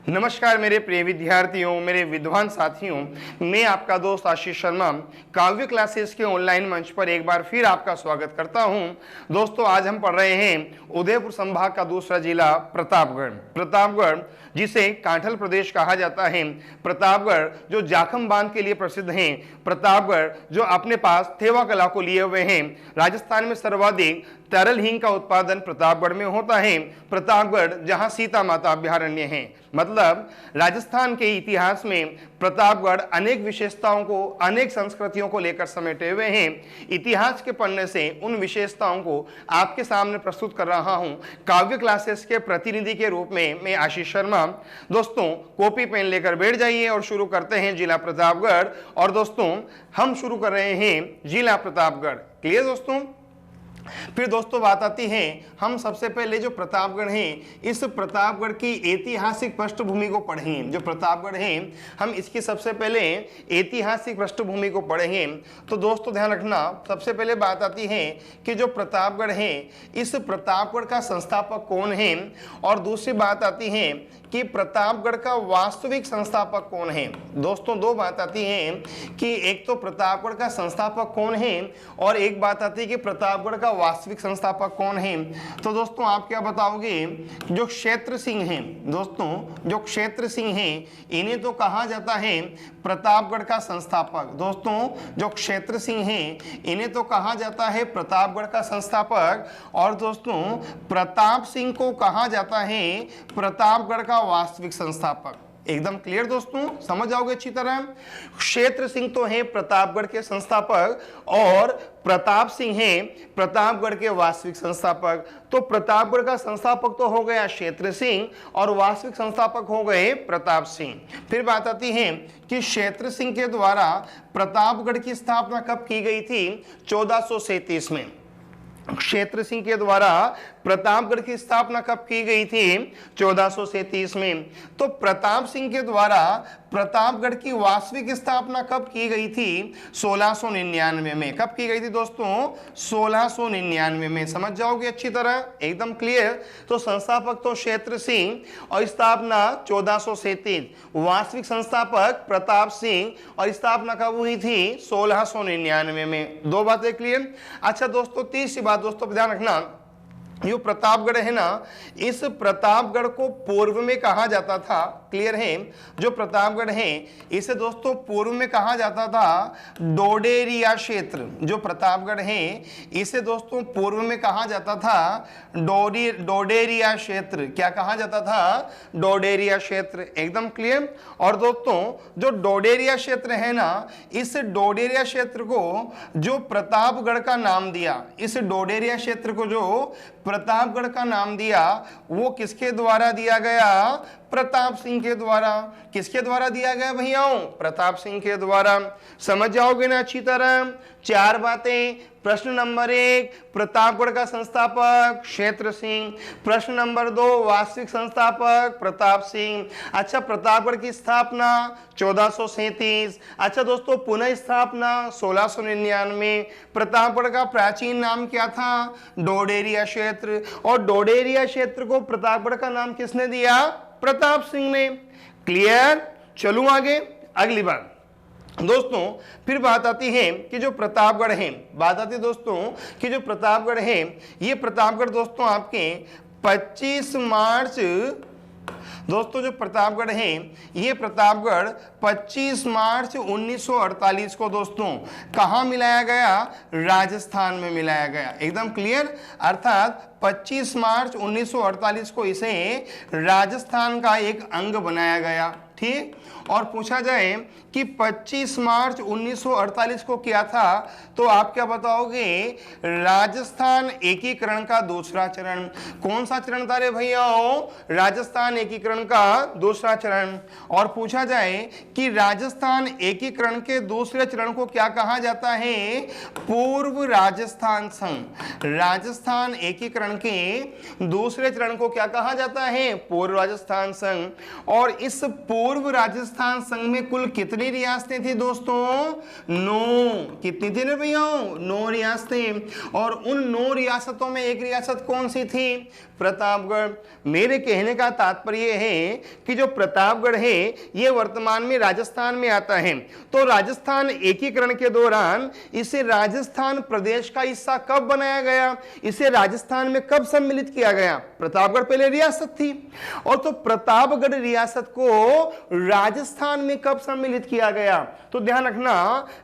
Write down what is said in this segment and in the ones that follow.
नमस्कार मेरे प्रिय विद्यार्थियों, मेरे विद्वान साथियों, मैं आपका दोस्त आशीष शर्मा काव्य क्लासेस के ऑनलाइन मंच पर एक बार फिर आपका स्वागत करता हूं। दोस्तों, आज हम पढ़ रहे हैं उदयपुर संभाग का दूसरा जिला प्रतापगढ़। प्रतापगढ़ जिसे कांठल प्रदेश कहा जाता है, प्रतापगढ़ जो जाखम बांध के लिए प्रसिद्ध है, प्रतापगढ़ जो अपने पास थेवा कला को लिए हुए हैं। राजस्थान में सर्वाधिक तरल हींग का उत्पादन प्रतापगढ़ में होता है। प्रतापगढ़ जहां सीता माता अभ्यारण्य है, मतलब राजस्थान के इतिहास में प्रतापगढ़ अनेक विशेषताओं को, अनेक संस्कृतियों को लेकर समेटे हुए हैं। इतिहास के पन्ने से उन विशेषताओं को आपके सामने प्रस्तुत कर रहा हूं काव्य क्लासेस के प्रतिनिधि के रूप में मैं आशीष शर्मा। दोस्तों, कॉपी पेन लेकर बैठ जाइए और शुरू करते हैं जिला प्रतापगढ़। और दोस्तों, हम शुरू कर रहे हैं जिला प्रतापगढ़। क्लियर दोस्तों? फिर दोस्तों बात आती है, हम सबसे पहले जो प्रतापगढ़ है, इस प्रतापगढ़ की ऐतिहासिक पृष्ठभूमि को पढ़ें। जो प्रतापगढ़ है, हम इसकी सबसे पहले ऐतिहासिक पृष्ठभूमि को पढ़ें। तो दोस्तों ध्यान रखना, सबसे पहले बात आती है कि जो प्रतापगढ़ है, इस प्रतापगढ़ का संस्थापक कौन है, और दूसरी बात आती है कि प्रतापगढ़ का वास्तविक संस्थापक कौन है। दोस्तों, दो बात आती है कि एक तो प्रतापगढ़ का संस्थापक कौन है और एक बात आती है कि प्रतापगढ़ का वास्तविक संस्थापक कौन है। तो दोस्तों, आप क्या बताओगे? जो क्षेत्र सिंह हैं, दोस्तों जो क्षेत्र सिंह हैं, इन्हें तो कहा जाता है प्रतापगढ़ का संस्थापक। दोस्तों, जो क्षेत्र सिंह हैं, इन्हें तो कहा जाता है प्रतापगढ़ का संस्थापक। और दोस्तों, प्रताप सिंह को कहा जाता है प्रतापगढ़ का वास्तविक संस्थापक। एकदम क्लियर दोस्तों, समझ जाओगे अच्छी तरह। क्षेत्र सिंह तो है प्रतापगढ़ के संस्थापक और प्रताप सिंह है प्रतापगढ़ के वास्तविक संस्थापक। तो प्रतापगढ़ का संस्थापक तो हो गया क्षेत्र सिंह और वास्तविक संस्थापक हो गए प्रताप सिंह। फिर बात आती है कि क्षेत्र सिंह के द्वारा प्रतापगढ़ की स्थापना कब की गई थी? 1437 में। क्षेत्र सिंह के द्वारा प्रतापगढ़ की स्थापना कब की गई थी? 1437 में। तो प्रताप सिंह के द्वारा प्रतापगढ़ की वास्तविक स्थापना कब की गई थी? 1699 में। कब की गई थी दोस्तों? 1699 में। समझ जाओगे अच्छी तरह, एकदम क्लियर। तो संस्थापक तो क्षेत्र सिंह और स्थापना 1437, वास्तविक संस्थापक प्रताप सिंह और स्थापना कब हुई थी? 1699 में। दो बातें क्लियर। अच्छा दोस्तों, तीसरी बात दोस्तों ध्यान रखना, जो प्रतापगढ़ है ना, इस प्रतापगढ़ को पूर्व में कहा जाता था। क्लियर है? जो प्रतापगढ़ है, इसे दोस्तों पूर्व में कहा जाता था डोडेरिया क्षेत्र। जो प्रतापगढ़ है, इसे दोस्तों पूर्व में कहा जाता था डोडेरिया क्षेत्र। क्या कहा जाता था? डोडेरिया क्षेत्र। एकदम क्लियर। और दोस्तों, जो डोडेरिया क्षेत्र है ना, इस डोडेरिया क्षेत्र को जो प्रतापगढ़ का नाम दिया, इस डोडेरिया क्षेत्र को जो प्रतापगढ़ का नाम दिया, वो किसके द्वारा दिया गया? प्रताप सिंह के द्वारा। किसके द्वारा दिया गया भैयाओं? प्रताप सिंह के द्वारा। समझ जाओगे ना अच्छी तरह? चार बातें। प्रश्न नंबर 1, प्रतापगढ़ का संस्थापक क्षेत्र सिंह। प्रश्न नंबर 2, वास्तविक संस्थापक प्रताप सिंह। अच्छा, प्रतापगढ़ की स्थापना 1437। अच्छा दोस्तों, पुनः स्थापना 1699। प्रतापगढ़ का प्राचीन नाम क्या था? डोडेरिया क्षेत्र। और डोडेरिया क्षेत्र को प्रतापगढ़ का नाम किसने दिया? प्रताप सिंह ने। क्लियर? चलूं आगे। अगली बात दोस्तों, फिर बात आती है कि जो प्रतापगढ़ है, बात आती है दोस्तों कि जो प्रतापगढ़ है, ये प्रतापगढ़ दोस्तों आपके 25 मार्च, दोस्तों जो प्रतापगढ़ है, ये प्रतापगढ़ 25 मार्च 1948 को दोस्तों कहाँ मिलाया गया? राजस्थान में मिलाया गया। एकदम क्लियर। अर्थात 25 मार्च 1948 को इसे राजस्थान का एक अंग बनाया गया। ठीक। और पूछा जाए कि 25 मार्च 1948 को किया था, तो आप क्या बताओगे? राजस्थान एकीकरण का दूसरा चरण। कौन सा चरण था रे भैयाओं? राजस्थान एकीकरण का दूसरा चरण। और पूछा जाए कि राजस्थान एकीकरण के दूसरे चरण को क्या कहा जाता है? पूर्व राजस्थान संघ। राजस्थान एकीकरण के दूसरे चरण को क्या कहा जाता है? पूर्व राजस्थान संघ। और इस पूर्व पूर्व राजस्थान संघ में कुल कितनी रियासतें थी दोस्तों? 9। कितनी थी ना भैया? 9 रियासतें। और उन 9 रियासतों में एक रियासत कौन सी थी? प्रतापगढ़। मेरे कहने का तात्पर्य है कि जो प्रतापगढ़ है ये वर्तमान में राजस्थान में आता है। तो राजस्थान एकीकरण के दौरान इसे राजस्थान प्रदेश का हिस्सा कब बनाया गया? इसे राजस्थान में कब सम्मिलित किया गया? प्रतापगढ़ पहले रियासत थी, और तो प्रतापगढ़ रियासत को राजस्थान में कब सम्मिलित किया गया? तो ध्यान रखना,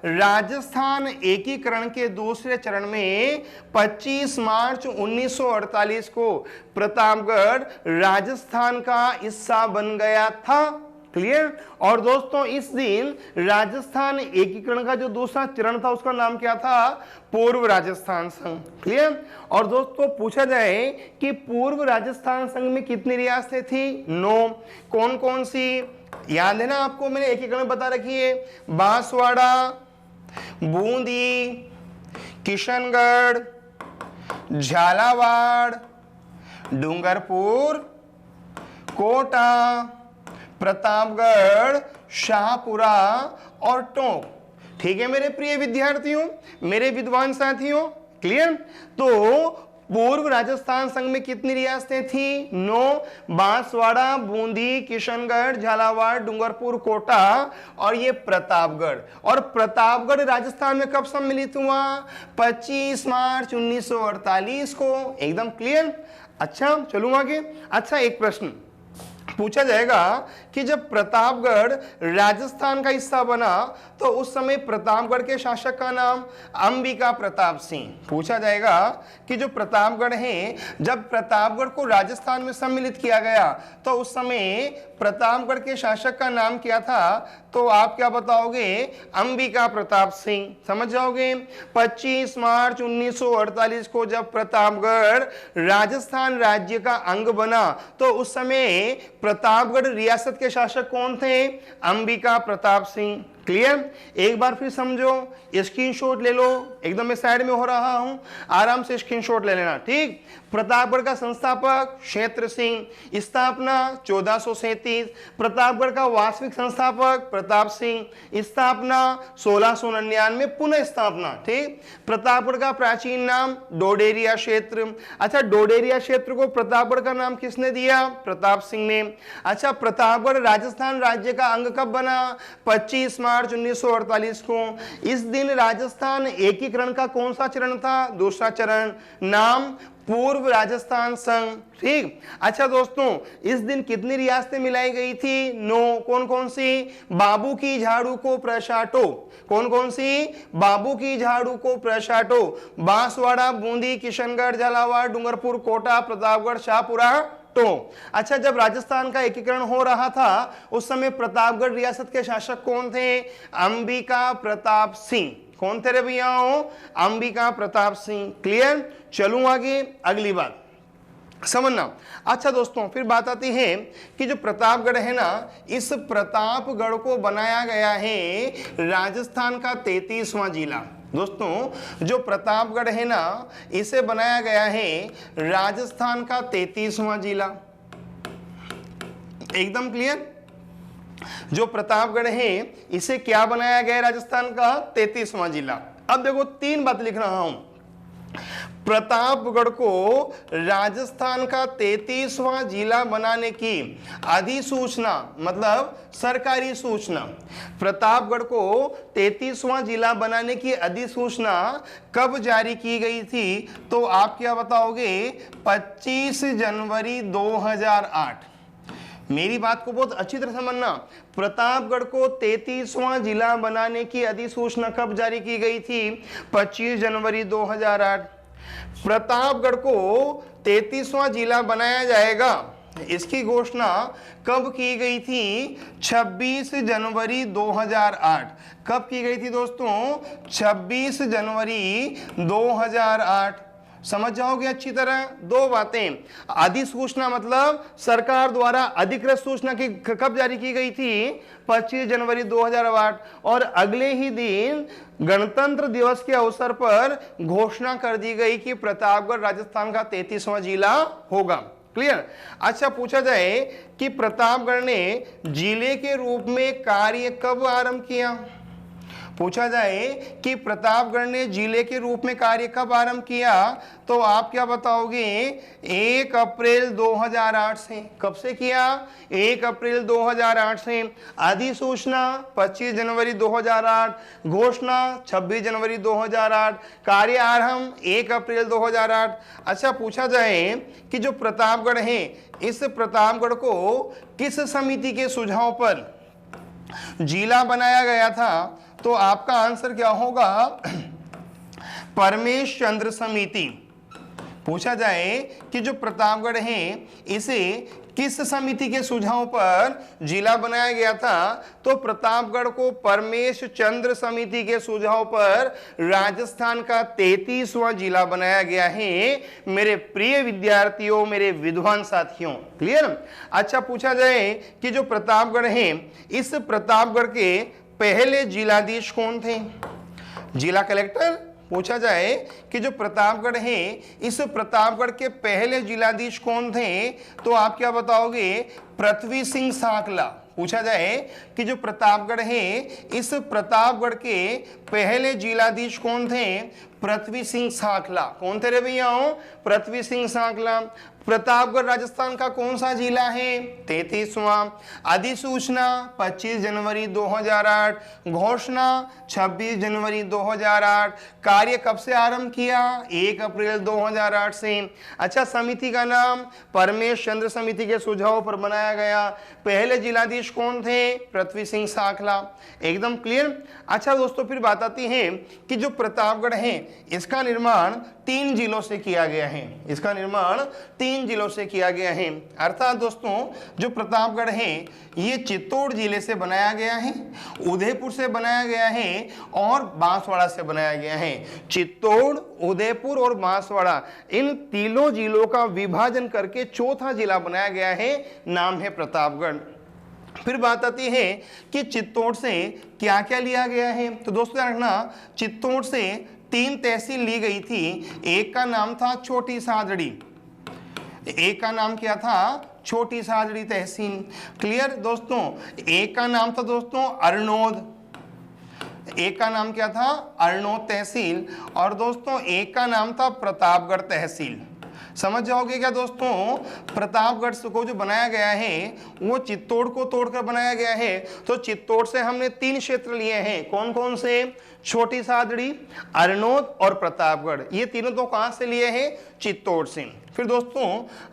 राजस्थान एकीकरण के दूसरे चरण में 25 मार्च 1948 को प्रतापगढ़ राजस्थान का हिस्सा बन गया था। क्लियर? और दोस्तों इस दिन राजस्थान एकीकरण का जो दूसरा चरण था उसका नाम क्या था? पूर्व राजस्थान संघ। क्लियर? और दोस्तों पूछा जाए कि पूर्व राजस्थान संघ में कितनी रियासतें थी? 9। कौन कौन सी? याद है ना आपको, मैंने एकीकरण बता रखी है। बांसवाड़ा, बूंदी, किशनगढ़, झालावाड़, डूंगरपुर, कोटा, प्रतापगढ़, शाहपुरा और टोंक। ठीक है मेरे प्रिय विद्यार्थियों, मेरे विद्वान साथियों। क्लियर? तो पूर्व राजस्थान संघ में कितनी रियासतें थी? 9। बांसवाड़ा, बूंदी, किशनगढ़, झालावाड़, डूंगरपुर, कोटा और ये प्रतापगढ़। और प्रतापगढ़ राजस्थान में कब सम्मिलित हुआ? 25 मार्च 1948 को। एकदम क्लियर? अच्छा चलूं आगे। अच्छा एक प्रश्न पूछा जाएगा कि जब प्रतापगढ़ राजस्थान का हिस्सा बना तो उस समय प्रतापगढ़ के शासक का नाम अंबिका प्रताप सिंह। पूछा जाएगा कि जो प्रतापगढ़ है, जब प्रतापगढ़ को राजस्थान में सम्मिलित किया गया तो उस समय प्रतापगढ़ के शासक का नाम क्या था? तो आप क्या बताओगे? अंबिका प्रताप सिंह। समझ जाओगे। 25 मार्च 1948 को जब प्रतापगढ़ राजस्थान राज्य का अंग बना तो उस समय प्रतापगढ़ रियासत के शासक कौन थे? अंबिका प्रताप सिंह। क्लियर? एक बार फिर समझो, स्क्रीनशॉट ले लो। एकदम मैं साइड में हो रहा हूं, आराम से स्क्रीनशॉट ले लेना। ठीक? प्रतापगढ़ का संस्थापक क्षेत्र सिंह, स्थापना 1437। प्रतापगढ़ का वास्तविक संस्थापक प्रताप सिंह, स्थापना 1699, पुनः स्थापना। ठीक? प्रतापगढ़ का प्राचीन नाम डोडेरिया क्षेत्र। अच्छा, डोडेरिया क्षेत्र को प्रतापगढ़ का नाम किसने दिया? प्रताप सिंह ने। अच्छा, प्रतापगढ़ राजस्थान राज्य का अंग कब बना? 25 मार्च 1948 को। इस दिन राजस्थान एकीकरण का कौन सा चरण था? दूसरा चरण। नाम पूर्व राजस्थान संघ। ठीक? अच्छा दोस्तों, इस दिन कितनी रियासतें मिलाई गई थी? 9। कौन कौन सी? बाबू की झाड़ू को प्रशाटो। कौन कौन सी? बाबू की झाड़ू को प्रशाटो। बांसवाड़ा, बूंदी, किशनगढ़, झालावाड़, डूंगरपुर, कोटा, प्रतापगढ़, शाहपुरा, टोंक। अच्छा, जब राजस्थान का एकीकरण हो रहा था उस समय प्रतापगढ़ रियासत के शासक कौन थे? अंबिका प्रताप सिंह। कौन थे रे भैया? अंबिका प्रताप सिंह। क्लियर? चलूं आगे। अगली बात समझना। अच्छा दोस्तों, फिर बात आती है कि जो प्रतापगढ़ है ना, इस प्रतापगढ़ को बनाया गया है राजस्थान का 33वां जिला। दोस्तों जो प्रतापगढ़ है ना, इसे बनाया गया है राजस्थान का 33वां जिला। एकदम क्लियर? जो प्रतापगढ़ है इसे क्या बनाया गया? राजस्थान का 33वां जिला। अब देखो 3 बात लिख रहा हूं। प्रतापगढ़ को राजस्थान का 33वां जिला बनाने की अधिसूचना, मतलब सरकारी सूचना, प्रतापगढ़ को 33वां जिला बनाने की अधिसूचना कब जारी की गई थी? तो आप क्या बताओगे? 25 जनवरी 2008। मेरी बात को बहुत अच्छी तरह समझना। प्रतापगढ़ को 33वां जिला बनाने की अधिसूचना कब जारी की गई थी? 25 जनवरी 2008। प्रतापगढ़ को 33वां जिला बनाया जाएगा, इसकी घोषणा कब की गई थी? 26 जनवरी 2008। कब की गई थी दोस्तों? 26 जनवरी 2008। समझ जाओगे अच्छी तरह। 2 बातें। अधिसूचना मतलब सरकार द्वारा अधिकृत सूचना की कब जारी की गई थी? 25 जनवरी 2008। और अगले ही दिन गणतंत्र दिवस के अवसर पर घोषणा कर दी गई कि प्रतापगढ़ राजस्थान का 33वां जिला होगा। क्लियर। अच्छा, पूछा जाए कि प्रतापगढ़ ने जिले के रूप में कार्य कब आरंभ किया। पूछा जाए कि प्रतापगढ़ ने जिले के रूप में कार्य कब आरंभ किया, तो आप क्या बताओगे? 1 अप्रैल 2008 से। कब से किया? 1 अप्रैल 2008 से। अधिसूचना 25 जनवरी 2008, घोषणा 26 जनवरी 2008, कार्य आरंभ 1 अप्रैल 2008। अच्छा, पूछा जाए कि जो प्रतापगढ़ है, इस प्रतापगढ़ को किस समिति के सुझाव पर जिला बनाया गया था, तो आपका आंसर क्या होगा? परमेश चंद्र समिति। पूछा जाए कि जो प्रतापगढ़ है, इसे किस समिति के सुझाव पर जिला बनाया गया था, तो प्रतापगढ़ को परमेश चंद्र समिति के सुझाव पर राजस्थान का 33वां जिला बनाया गया है मेरे प्रिय विद्यार्थियों, मेरे विद्वान साथियों। क्लियर। अच्छा, पूछा जाए कि जो प्रतापगढ़ है, इस प्रतापगढ़ के पहले जिलाधीश कौन थे? जिला कलेक्टर। पूछा जाए कि जो प्रतापगढ़ है, इस प्रतापगढ़ के पहले जिलाधीश कौन थे, तो आप क्या बताओगे? पृथ्वी सिंह साकला। पूछा जाए कि जो प्रतापगढ़ है, इस प्रतापगढ़ के पहले जिलाधीश कौन थे? पृथ्वी सिंह साकला। कौन थे रे भैया? पृथ्वी सिंह साकला। प्रतापगढ़ राजस्थान का कौन सा जिला है? 33वां। अधिसूचना 25 जनवरी 2008, घोषणा 26 जनवरी 2008, कार्य कब से आरंभ किया? 1 अप्रैल 2008 से। अच्छा, समिति का नाम परमेश चंद्र समिति के सुझाव पर बनाया गया। पहले जिलाधीश कौन थे? पृथ्वी सिंह साकला। एकदम क्लियर। अच्छा दोस्तों, फिर बात आती है कि जो प्रतापगढ़ है, इसका निर्माण 3 जिलों से किया गया है। इसका निर्माण 3 जिलों से किया गया है। अर्थात दोस्तों, जो प्रतापगढ़ है, ये चित्तौड़ जिले से बनाया गया है, उदयपुर से बनाया गया है और बांसवाड़ा से बनाया गया है। चित्तौड़, उदयपुर और बांसवाड़ा, इन तीनों जिलों का विभाजन करके चौथा जिला बनाया गया है, नाम है प्रतापगढ़। फिर बात आती है कि चित्तौड़ से क्या क्या लिया गया है, तो दोस्तों रखना, चित्तौड़ से 3 तहसील ली गई थी। एक का नाम था छोटी सादड़ी, एक का नाम क्या था? छोटी सादड़ी तहसील। क्लियर दोस्तों। एक का नाम था दोस्तों अरनोद, एक का नाम क्या था? अरनोद तहसील। और दोस्तों एक का नाम था प्रतापगढ़ तहसील। समझ जाओगे क्या दोस्तों? प्रतापगढ़ को जो बनाया गया है, वो चित्तौड़ को तोड़कर बनाया गया है। तो चित्तौड़ से हमने 3 क्षेत्र लिए हैं। कौन कौन से? छोटी सादड़ी, अरनोद और प्रतापगढ़। ये तीनों तो कहां से लिए हैं? चित्तौड़ से। फिर दोस्तों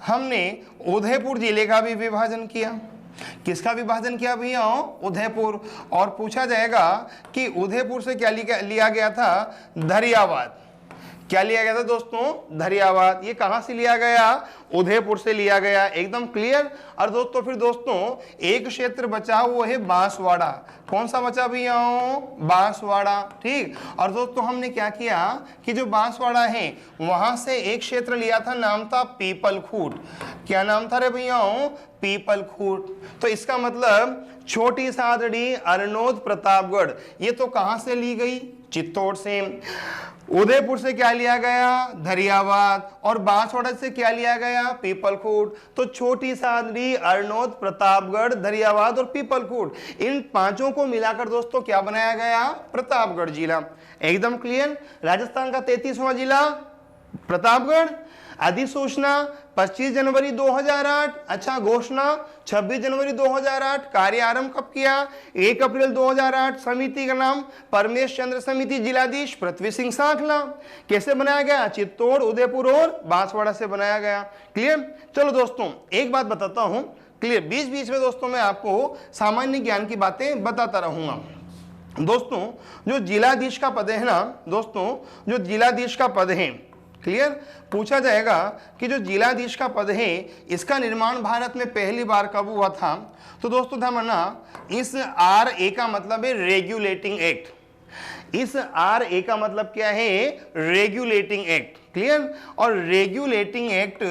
हमने उदयपुर जिले का भी विभाजन किया। किसका विभाजन किया भैया? उदयपुर। और पूछा जाएगा कि उदयपुर से क्या लिया गया था? धरियावाद। क्या लिया गया था दोस्तों? धरियावाद। ये कहां से लिया गया? उदयपुर से लिया गया। एकदम क्लियर। और दोस्तों फिर दोस्तों एक क्षेत्र बचा, वो है बांसवाड़ा। कौन सा बचा भैया? बांसवाड़ा। ठीक। और दोस्तों हमने क्या किया कि जो बांसवाड़ा है, वहां से एक क्षेत्र लिया था, नाम था पीपलखूट। क्या नाम था रे भैया? पीपलखूट। तो इसका मतलब छोटी सादड़ी, अरनोद, प्रतापगढ़, ये तो कहां से ली गई? चित्तौड़ से। उदयपुर से क्या लिया गया? धरियावाद। और बांसवाड़ा से क्या लिया गया? पीपलखूट। तो छोटी सादड़ी, अरनोद, प्रतापगढ़, धरियावाद और पीपलखूट, इन 5 को मिलाकर दोस्तों क्या बनाया गया? प्रतापगढ़ जिला। एकदम क्लियर। राजस्थान का 33वां जिला प्रतापगढ़। अधिसूचना 25 जनवरी 2008। अच्छा, घोषणा 26 जनवरी 2008। कार्य आरंभ कब किया? 1 अप्रैल 2008। समिति का नाम परमेश चंद्र समिति, जिलाधीश पृथ्वी सिंह साकला। कैसे बनाया गया? चित्तौड़, उदयपुर और बांसवाड़ा से बनाया गया। क्लियर। चलो दोस्तों एक बात बताता हूं। क्लियर। बीच बीच में दोस्तों मैं आपको सामान्य ज्ञान की बातें बताता रहूंगा। दोस्तों जो जिलाधीश का पद है ना दोस्तों, जो जिलाधीश का पद है, क्लियर, पूछा जाएगा कि जो जिलाधीश का पद है, इसका निर्माण भारत में पहली बार कब हुआ था? तो दोस्तों ध्यान रखना, इस RA का मतलब है रेगुलेटिंग एक्ट। इस RA का मतलब क्या है? Regulating act. क्लियर। और रेगुलेटिंग एक्ट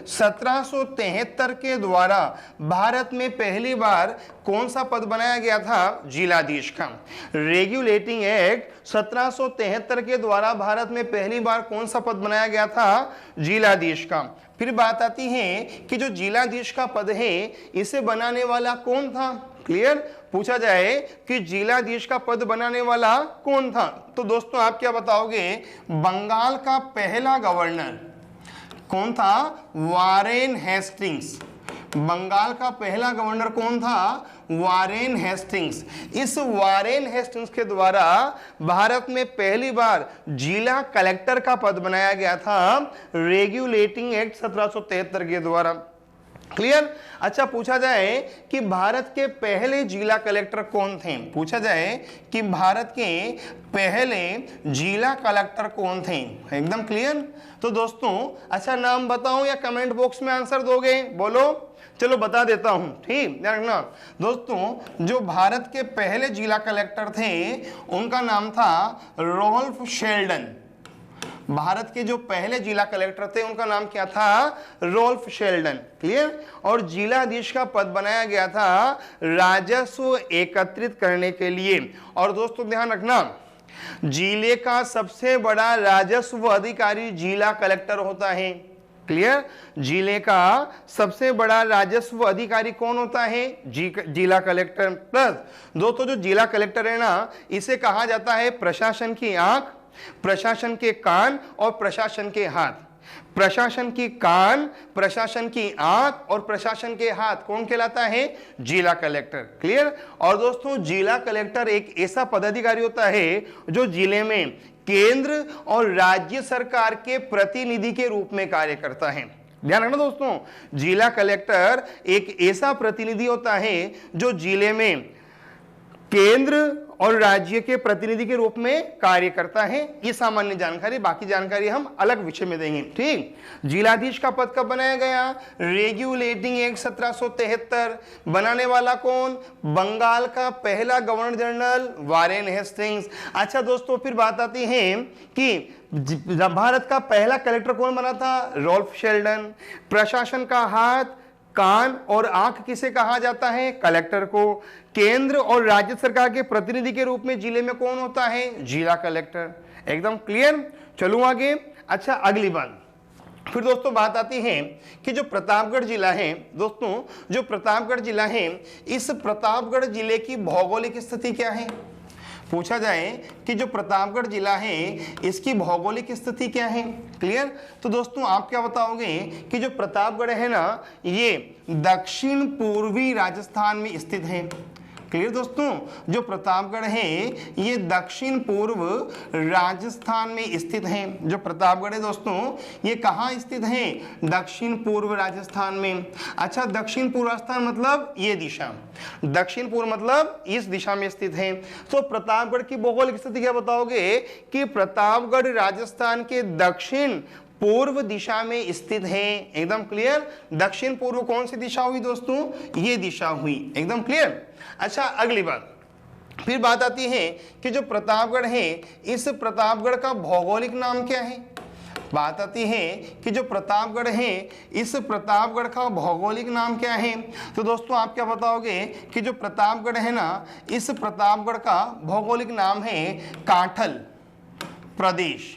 1773 के द्वारा भारत में पहली बार कौन सा पद बनाया गया था? जिलाधीश का। रेगुलेटिंग एक्ट 1773 के द्वारा भारत में पहली बार कौन सा पद बनाया गया था? जिलाधीश का। फिर बात आती है कि जो जिलाधीश का पद है इसे बनाने वाला कौन था? क्लियर। पूछा जाए कि जिलाधीश का पद बनाने वाला कौन था, तो दोस्तों आप क्या बताओगे? बंगाल का पहला गवर्नर कौन था? Warren Hastings. बंगाल का पहला गवर्नर कौन था? Warren Hastings. इस वारेन हेस्टिंग्स के द्वारा भारत में पहली बार जिला कलेक्टर का पद बनाया गया था रेगुलेटिंग एक्ट 1773 के द्वारा। क्लियर। अच्छा, पूछा जाए कि भारत के पहले जिला कलेक्टर कौन थे? पूछा जाए कि भारत के पहले जिला कलेक्टर कौन थे? एकदम क्लियर। तो दोस्तों अच्छा नाम बताओ या कमेंट बॉक्स में आंसर दोगे? बोलो। चलो बता देता हूं, ठीक ध्यान रखना दोस्तों। जो भारत के पहले जिला कलेक्टर थे उनका नाम था रोल्फ शेल्डन। भारत के जो पहले जिला कलेक्टर थे उनका नाम क्या था? Rolf Sheldon. क्लियर। और जिलाधीश का पद बनाया गया था राजस्व एकत्रित करने के लिए। और दोस्तों ध्यान रखना, जिले का सबसे बड़ा राजस्व अधिकारी जिला कलेक्टर होता है। क्लियर। जिले का सबसे बड़ा राजस्व अधिकारी कौन होता है? जिला कलेक्टर। प्लस दोस्तों जो जिला कलेक्टर है ना, इसे कहा जाता है प्रशासन की आंख, प्रशासन के कान और प्रशासन के हाथ। प्रशासन की कान, प्रशासन की आंख और प्रशासन के हाथ कौन कहलाता है? जिला कलेक्टर। क्लियर। और दोस्तों जिला कलेक्टर एक ऐसा पदाधिकारी होता है जो जिले में केंद्र और राज्य सरकार के प्रतिनिधि के रूप में कार्य करता है। ध्यान रखना दोस्तों, जिला कलेक्टर एक ऐसा प्रतिनिधि होता है जो जिले में केंद्र और राज्य के प्रतिनिधि के रूप में कार्य करता है। ये सामान्य जानकारी, बाकी जानकारी हम अलग विषय में देंगे। ठीक। जिलाधीश का पद कब बनाया गया? Regulating act 1773। बनाने वाला कौन? बंगाल का पहला गवर्नर जनरल वारेन हेस्टिंग्स। अच्छा दोस्तों फिर बात आती है कि भारत का पहला कलेक्टर कौन बना था? Rolf Sheldon. प्रशासन का हाथ, कान और आंख किसे कहा जाता है? कलेक्टर को। केंद्र और राज्य सरकार के प्रतिनिधि के रूप में जिले में कौन होता है? जिला कलेक्टर। एकदम क्लियर। चलूं आगे। अच्छा अगली बात फिर दोस्तों बात आती है कि जो प्रतापगढ़ जिला है, दोस्तों जो प्रतापगढ़ जिला है, इस प्रतापगढ़ जिले की भौगोलिक स्थिति क्या है? पूछा जाए कि जो प्रतापगढ़ जिला है इसकी भौगोलिक स्थिति क्या है? क्लियर। तो दोस्तों आप क्या बताओगे कि जो प्रतापगढ़ है ना, ये दक्षिण पूर्वी राजस्थान में स्थित है। क्लियर दोस्तों, जो प्रतापगढ़ है ये दक्षिण पूर्व राजस्थान में स्थित है। जो प्रतापगढ़ है दोस्तों ये कहाँ स्थित है? दक्षिण पूर्व राजस्थान में। अच्छा दक्षिण पूर्व राजस्थान मतलब ये दिशा, दक्षिण पूर्व मतलब इस दिशा में स्थित है। तो प्रतापगढ़ की भौगोलिक स्थिति क्या बताओगे कि प्रतापगढ़ राजस्थान के दक्षिण पूर्व दिशा में स्थित है। एकदम क्लियर। दक्षिण पूर्व कौन सी दिशा हुई दोस्तों? ये दिशा हुई। एकदम क्लियर। अच्छा अगली बात फिर बात आती है कि जो प्रतापगढ़ है इस प्रतापगढ़ का भौगोलिक नाम क्या है? बात आती है कि जो प्रतापगढ़ है इस प्रतापगढ़ का भौगोलिक नाम क्या है? तो दोस्तों आप क्या बताओगे कि जो प्रतापगढ़ है ना, इस प्रतापगढ़ का भौगोलिक नाम है कांठल प्रदेश।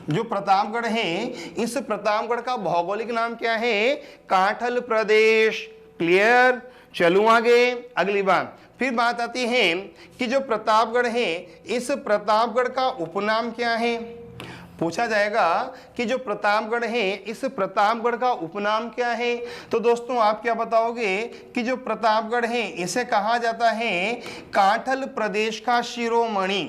जो प्रतापगढ़ है इस प्रतापगढ़ का भौगोलिक नाम क्या है? कांठल प्रदेश। क्लियर। चलूं आगे। अगली बात फिर बात आती है कि जो प्रतापगढ़ है इस प्रतापगढ़ का उपनाम क्या है? पूछा जाएगा कि जो प्रतापगढ़ है इस प्रतापगढ़ का उपनाम क्या है? तो दोस्तों आप क्या बताओगे कि जो प्रतापगढ़ है इसे कहा जाता है कांठल प्रदेश का शिरोमणि।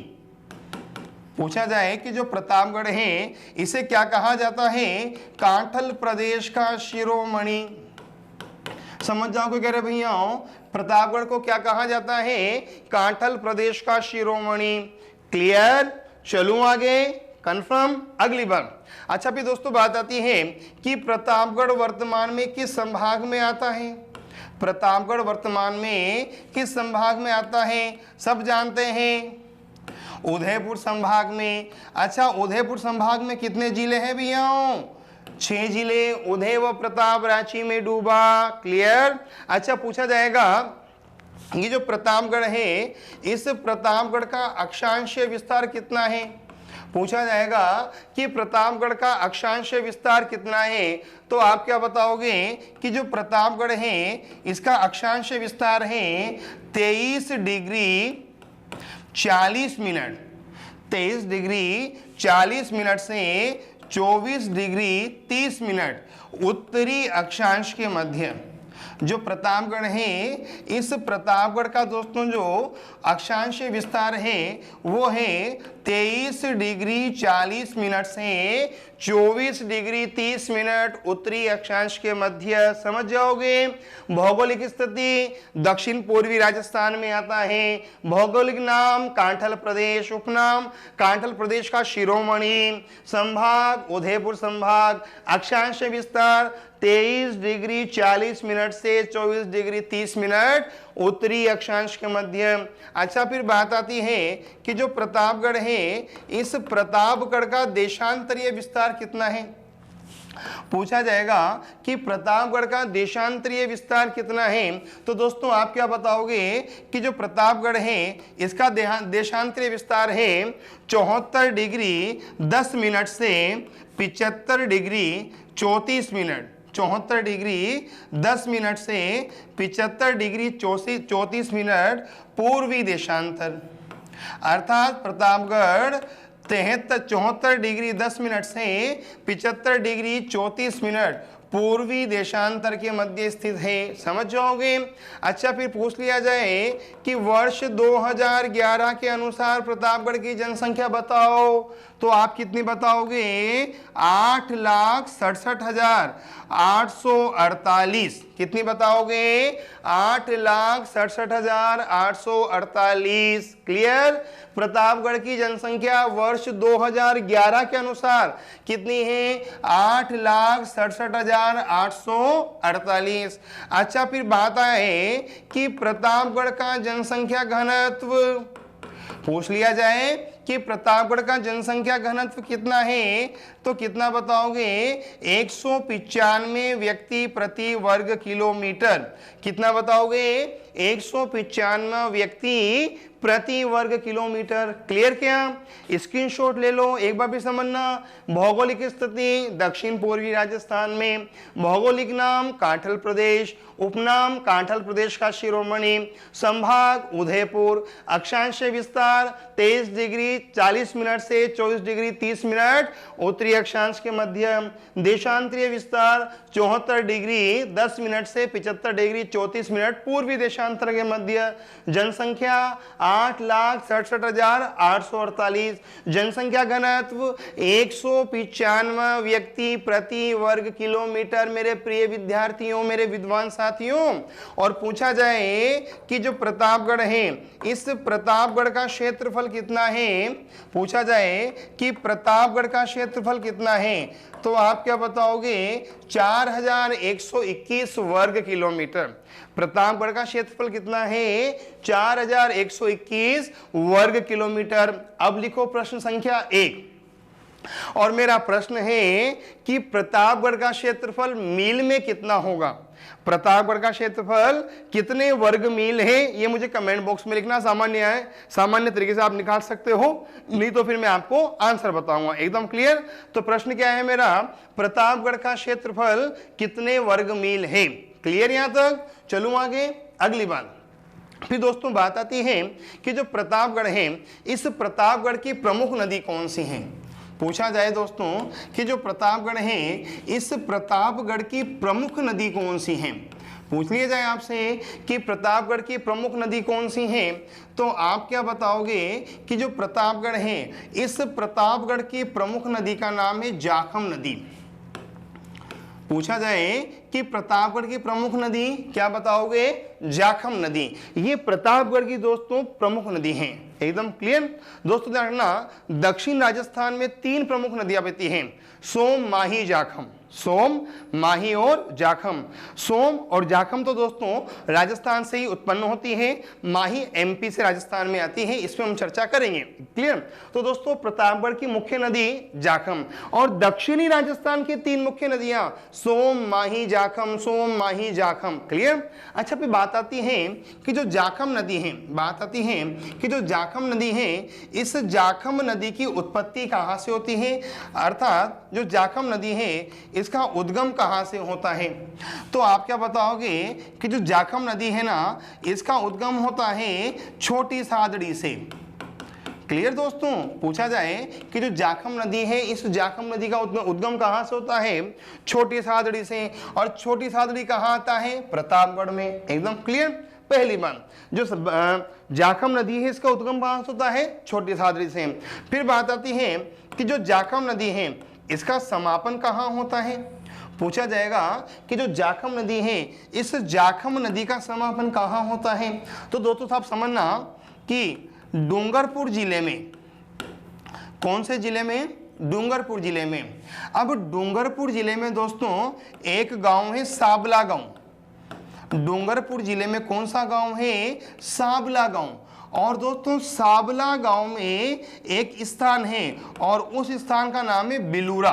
पूछा जाए कि जो प्रतापगढ़ है इसे क्या कहा जाता है? कांठल प्रदेश का शिरोमणि। समझ जाओ क्या कह रहे भैया, प्रतापगढ़ को क्या कहा जाता है? कांठल प्रदेश का शिरोमणि। क्लियर। चलूं आगे। कंफर्म। अगली बार अच्छा भी दोस्तों बात आती है कि प्रतापगढ़ वर्तमान में किस संभाग में आता है? प्रतापगढ़ वर्तमान में किस संभाग में आता है? सब जानते हैं उदयपुर संभाग में। अच्छा, उदयपुर संभाग में कितने जिले हैं भैया? 6 जिले। उदय व प्रताप रांची में डूबा। क्लियर। अच्छा, पूछा जाएगा ये जो प्रतापगढ़ है, इस प्रतापगढ़ का अक्षांशीय विस्तार कितना है? पूछा जाएगा कि प्रतापगढ़ का अक्षांशीय विस्तार कितना है, तो आप क्या बताओगे कि जो प्रतापगढ़ है इसका अक्षांशीय विस्तार है 23 डिग्री 40 मिनट। 23 डिग्री 40 मिनट से 24 डिग्री 30 मिनट उत्तरी अक्षांश के मध्य। जो प्रतापगढ़ है, इस प्रतापगढ़ का दोस्तों जो अक्षांशीय विस्तार है वो है 23 डिग्री 40 मिनट से 24 डिग्री 30 मिनट उत्तरी अक्षांश के मध्य। समझ जाओगे। भौगोलिक स्थिति दक्षिण पूर्वी राजस्थान में आता है। भौगोलिक नाम कांठल प्रदेश, उपनाम कांठल प्रदेश का शिरोमणि, संभाग उदयपुर संभाग, अक्षांशीय विस्तार 23 डिग्री 40 मिनट से 24 डिग्री 30 मिनट उत्तरी अक्षांश के मध्य। अच्छा, फिर बात आती है कि जो प्रतापगढ़ है, इस प्रतापगढ़ का देशांतरीय विस्तार कितना है? पूछा जाएगा कि प्रतापगढ़ का देशांतरीय विस्तार कितना है, तो दोस्तों आप क्या बताओगे कि जो प्रतापगढ़ है इसका देशांतरीय विस्तार है 74 डिग्री 10 मिनट से 75 डिग्री 34 मिनट। 74 डिग्री 10 मिनट से 75 डिग्री 34 मिनट पूर्वी देशांतर। अर्थात प्रतापगढ़ 74 डिग्री 10 मिनट से 75 डिग्री 34 मिनट पूर्वी देशांतर के मध्य स्थित है। समझ जाओगे। अच्छा, फिर पूछ लिया जाए कि वर्ष 2011 के अनुसार प्रतापगढ़ की जनसंख्या बताओ, तो आप कितनी बताओगे? 8,67,848। कितनी बताओगे? 8,67,848। क्लियर। प्रतापगढ़ की जनसंख्या वर्ष 2011 के अनुसार कितनी है? 8,67,848। अच्छा, फिर बात आए कि प्रतापगढ़ का जनसंख्या घनत्व। पूछ लिया जाए कि प्रतापगढ़ का जनसंख्या घनत्व कितना है, तो कितना बताओगे? 195 व्यक्ति प्रति वर्ग किलोमीटर। कितना बताओगे? 195 व्यक्ति प्रति वर्ग किलोमीटर। क्लियर। क्या स्क्रीनशॉट ले लो, एक बार भी समझना। भौगोलिक स्थिति दक्षिण पूर्वी राजस्थान में। भौगोलिक नाम कांठल प्रदेश, उपनाम कांठल प्रदेश का शिरोमणि, संभाग उदयपुर, अक्षांशीय विस्तार 23 डिग्री 40 मिनट से 24 डिग्री 30 मिनट उत्तरी अक्षांश के मध्य। देशांतरीय विस्तार 74 डिग्री 10 मिनट से 75 डिग्री 34 मिनट पूर्वी देशांतर के मध्य। जनसंख्या 8,67,848। जनसंख्या घनत्व 195 व्यक्ति प्रति वर्ग किलोमीटर। मेरे प्रिय विद्यार्थियों, मेरे विद्वान साथियों, और पूछा जाए कि जो प्रतापगढ़ है, इस प्रतापगढ़ का क्षेत्रफल कितना है? पूछा जाए कि प्रतापगढ़ का क्षेत्रफल कितना है, तो आप क्या बताओगे? 4121 वर्ग किलोमीटर। प्रतापगढ़ का क्षेत्रफल कितना है? 4121 वर्ग किलोमीटर। अब लिखो प्रश्न संख्या 1, और मेरा प्रश्न है कि प्रतापगढ़ का क्षेत्रफल मील में कितना होगा? प्रतापगढ़ का क्षेत्रफल कितने वर्ग मील है, ये मुझे कमेंट बॉक्स में लिखना। सामान्य है, सामान्य तरीके से आप निकाल सकते हो, नहीं तो फिर मैं आपको आंसर बताऊंगा। एकदम क्लियर। तो प्रश्न क्या है मेरा? प्रतापगढ़ का क्षेत्रफल कितने वर्ग मील है। क्लियर यहां तक? चलूं आगे। अगली बात फिर दोस्तों बात आती है कि जो प्रतापगढ़ है, इस प्रतापगढ़ की प्रमुख नदी कौन सी है? पूछा जाए दोस्तों कि जो प्रतापगढ़ है, इस प्रतापगढ़ की प्रमुख नदी कौन सी है? पूछ लिया जाए आपसे कि प्रतापगढ़ की प्रमुख नदी कौन सी है, तो आप क्या बताओगे कि जो प्रतापगढ़ है, इस प्रतापगढ़ की प्रमुख नदी का नाम है जाखम नदी। पूछा जाए कि प्रतापगढ़ की प्रमुख नदी, क्या बताओगे? जाखम नदी। ये प्रतापगढ़ की दोस्तों प्रमुख नदी है। एकदम क्लियर। दोस्तों ध्यान रखना, दक्षिण राजस्थान में 3 प्रमुख नदियां बहती हैं, सोम, माही, जाखम। सोम, माही और जाखम। सोम और जाखम तो दोस्तों राजस्थान से ही उत्पन्न होती है, माही एमपी से राजस्थान में आती है, इसमें हम चर्चा करेंगे। क्लियर। तो दोस्तों प्रतापगढ़ की मुख्य नदी जाखम और दक्षिणी राजस्थान की 3 मुख्य नदियां सोम, माही, जाखम, सोम, माही, जाखम। क्लियर। अच्छा, फिर बात आती है कि जो जाखम नदी है, जाखम नदी है, इस जाखम नदी की उत्पत्ति कहां से होती है, अर्थात जो जाखम नदी है इसका उद्गम कहां से होता है। तो आप क्या बताओगे कि जो जाखम नदी है ना, इसका उद्गम होता है छोटी सादड़ी से। क्लियर दोस्तों। पूछा जाए कि जो जाखम नदी है, इस जाखम नदी का उद्गम कहां से होता है, छोटी सादड़ी से। और छोटी सादड़ी कहां आता है, प्रतापगढ़ में। एकदम क्लियर। पहली बात, जो जाखम नदी है इसका उद्गम कहां से होता है, छोटी सादड़ी से। फिर बात आती है कि जो जाखम नदी है इसका समापन कहां होता है। पूछा जाएगा कि जो जाखम नदी है, इस जाखम नदी का समापन कहां होता है। तो दोस्तों साहब समझना कि डूंगरपुर जिले में, कौन से जिले में, डूंगरपुर जिले में। अब डूंगरपुर जिले में दोस्तों एक गांव है साबला गांव। डूंगरपुर जिले में कौन सा गांव है, साबला गांव। और दोस्तों साबला गांव में एक स्थान है और उस स्थान का नाम है बिलूरा।